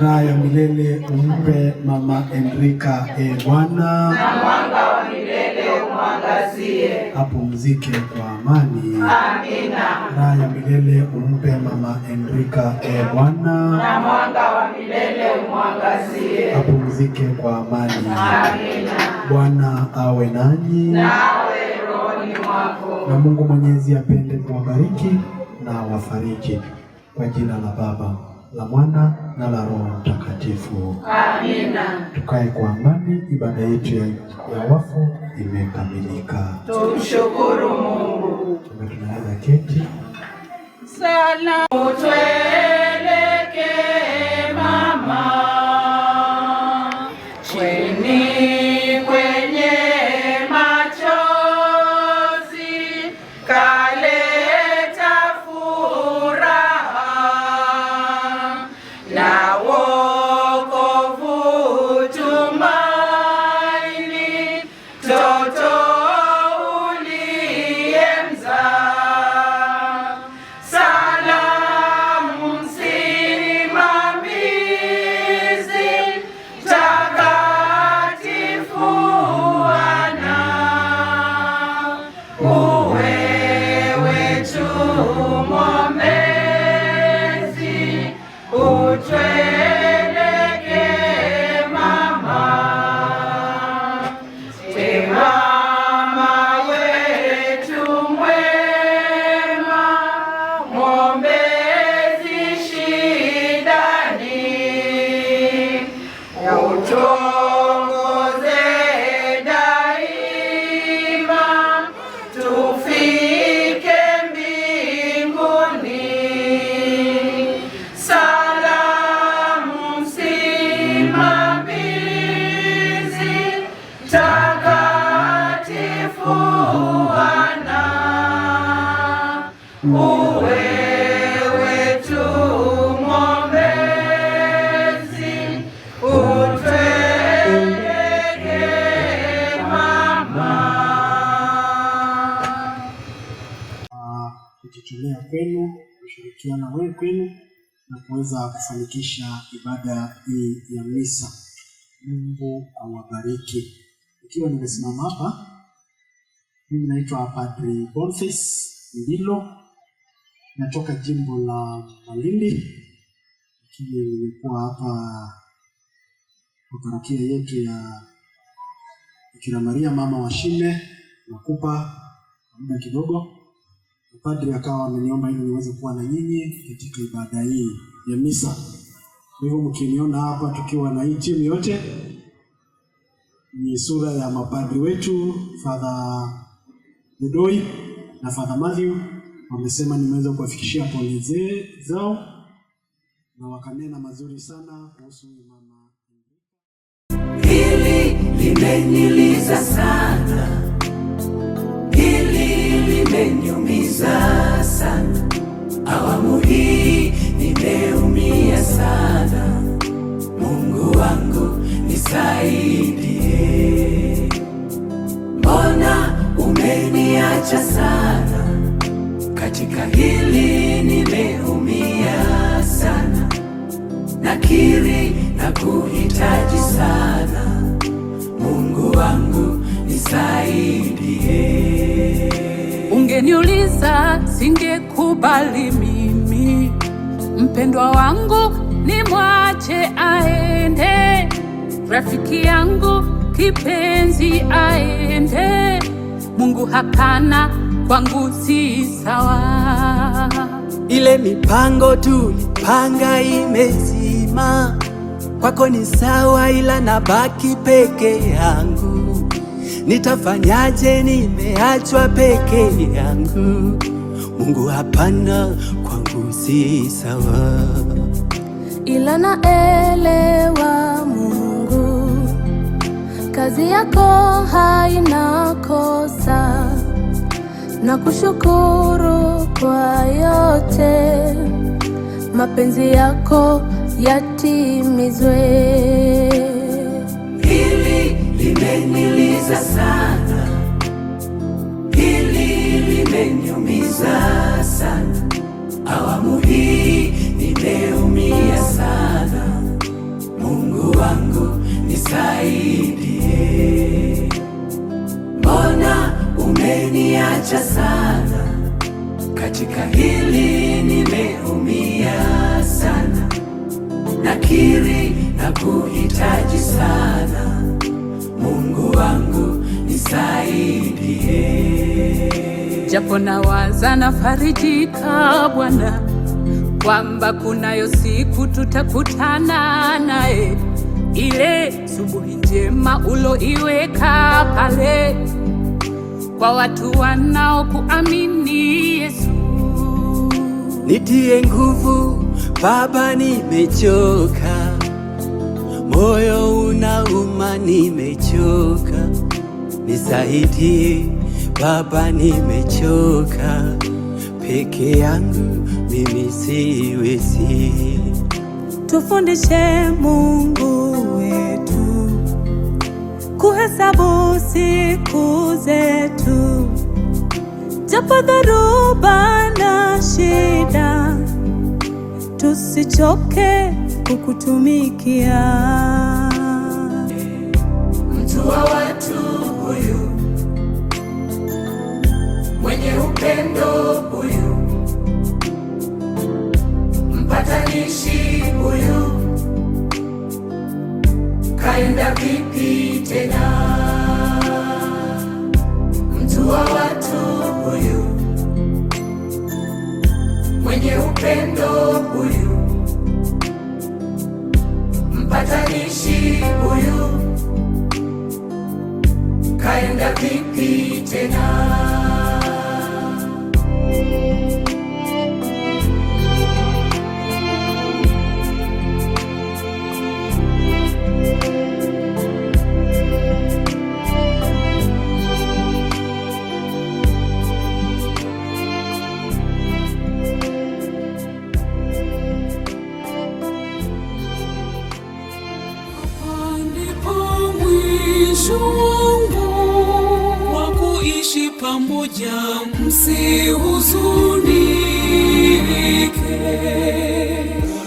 Raha ya milele umpe Mama Enrika Bwana, na mwanga wa milele umwangazie. Apumzike kwa amani. Amina. Raha ya milele umpe Mama Enrika Bwana, na mwanga wa milele umwangazie. Apumzike kwa amani. Amina. Bwana awe nanyi, nawe rohoni mwako. Na Mungu Mwenyezi apende kuwabariki na wafariji, kwa jina la Baba, la Mwana na la Roho Mtakatifu. Amina. Tukae kwa amani. Ibada yetu ya wafu imekamilika. Tumshukuru Mungu. Tunaweza keti. Salamu tuelekee mama kwenye machozi, kaleta furaha na wokovu, tumaini toto kujitolea kwenu, kushirikiana kwenu na kuweza kufanikisha ibada hii ya misa. Mungu awabariki. Ikiwa nimesimama hapa, mimi naitwa Padri Boniface Ndilo, natoka jimbo la Malindi. Nimekuwa hapa kwa parokia yetu ya Bikira Maria mama wa Shime Makupa muda kidogo. Padri akawa ameniomba ili niweze kuwa na nyinyi katika ibada hii ya misa. Kwa hivyo mkiniona hapa tukiwa na hii timu yote, ni sura ya mapadri wetu Father Budoi na Father Matthew. Wamesema nimeweza kuwafikishia pole zao na wakanena mazuri sana kuhusu mama. Hili limeniliza sana, hili limeniumiza sana, awamu hii nimeumia sana. Mungu wangu nisaidie, mbona umeniacha sana? Katika hili nimeumia sana, nakiri na kuhitaji sana. Mungu wangu nisaidie. Ungeniuliza singekubali mimi mpendwa wangu nimwache aende, rafiki yangu kipenzi aende. Mungu hapana, kwangu si sawa. Ile mipango tulipanga imezima, kwako ni sawa, ila nabaki peke yangu. Nitafanyaje? Nimeachwa peke yangu. Mungu hapana, kwangu si sawa. Ila naelewa Mungu, kazi yako haina kosa, na kushukuru kwa yote, mapenzi yako yatimizwe. Hili limeniliza sana, hili limeniumiza sana, awamu hii nimeumia sana. Mungu wangu nisaidie, mbona umeniacha sana? Katika hili nimeumia sana, nakiri na kuhitaji sana. Mungu wangu nisaidie. Japo nawaza nafarijika Bwana, kwamba kunayo siku tutakutana naye, ile subuhi njema uloiweka pale kwa watu wanaokuamini Yesu. Nitie nguvu Baba, nimechoka, moyo unauma, nimechoka. Nisaidie Baba, nimechoka, peke yangu mimi siwezi. Tufundishe Mungu wetu kuhesabu siku zetu, japo dhoruba na shida, tusichoke kukutumikia. Mtu wa watu huyu, mwenye upendo huyu, mpatanishi huyu, kaenda vipi tena? Mtu wa watu huyu, mwenye upendo huyu, mpatanishi huyu, kaenda vipi tena? Ndipo mwisho wangu wa kuishi pamoja, msihuzunike.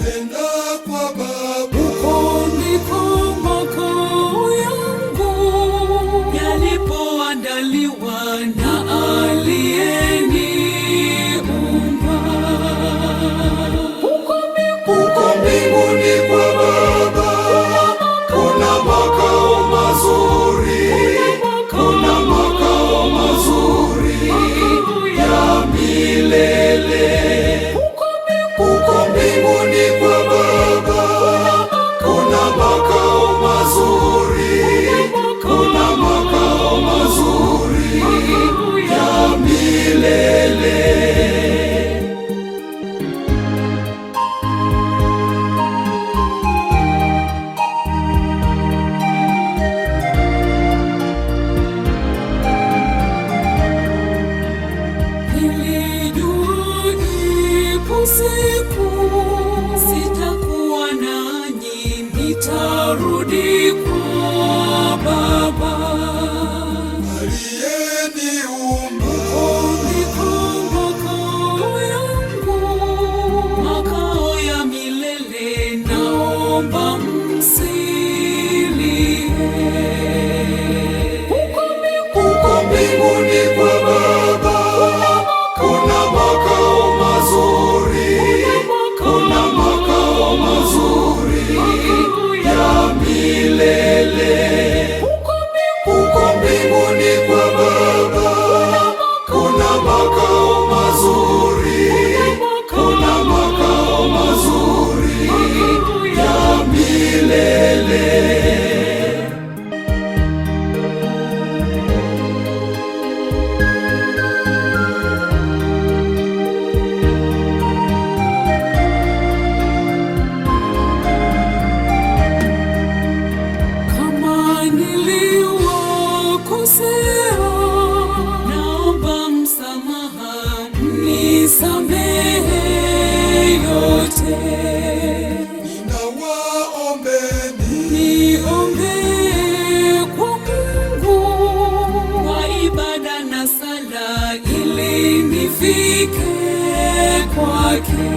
Naenda kwa Baba, huko ndiko makao yangu yalipoandaliwa na aliyeniumba. Huko mbinguni kwa Baba kuna makao mazuri, kuna makao mazuri ya milele. Huko mbinguni kwa Baba kuna makao mazuri, kuna makao mazuri ya milele. Siku sitakuwa nanyi, nitarudi kwa Baba aliyeniumba. Ndiko makao yangu, makao ya milele, naomba msilie. Huko mbinguni kwa Baba kuna makao mazuri, kuna makao mazuri ya milele. Huko mbinguni kwa Baba kuna makao mazuri, kuna makao mazuri ya milele. Naomba msamaha, mnisamehe yote. Niombee kwa Mungu kwa ibada na sala ili nifike kwake.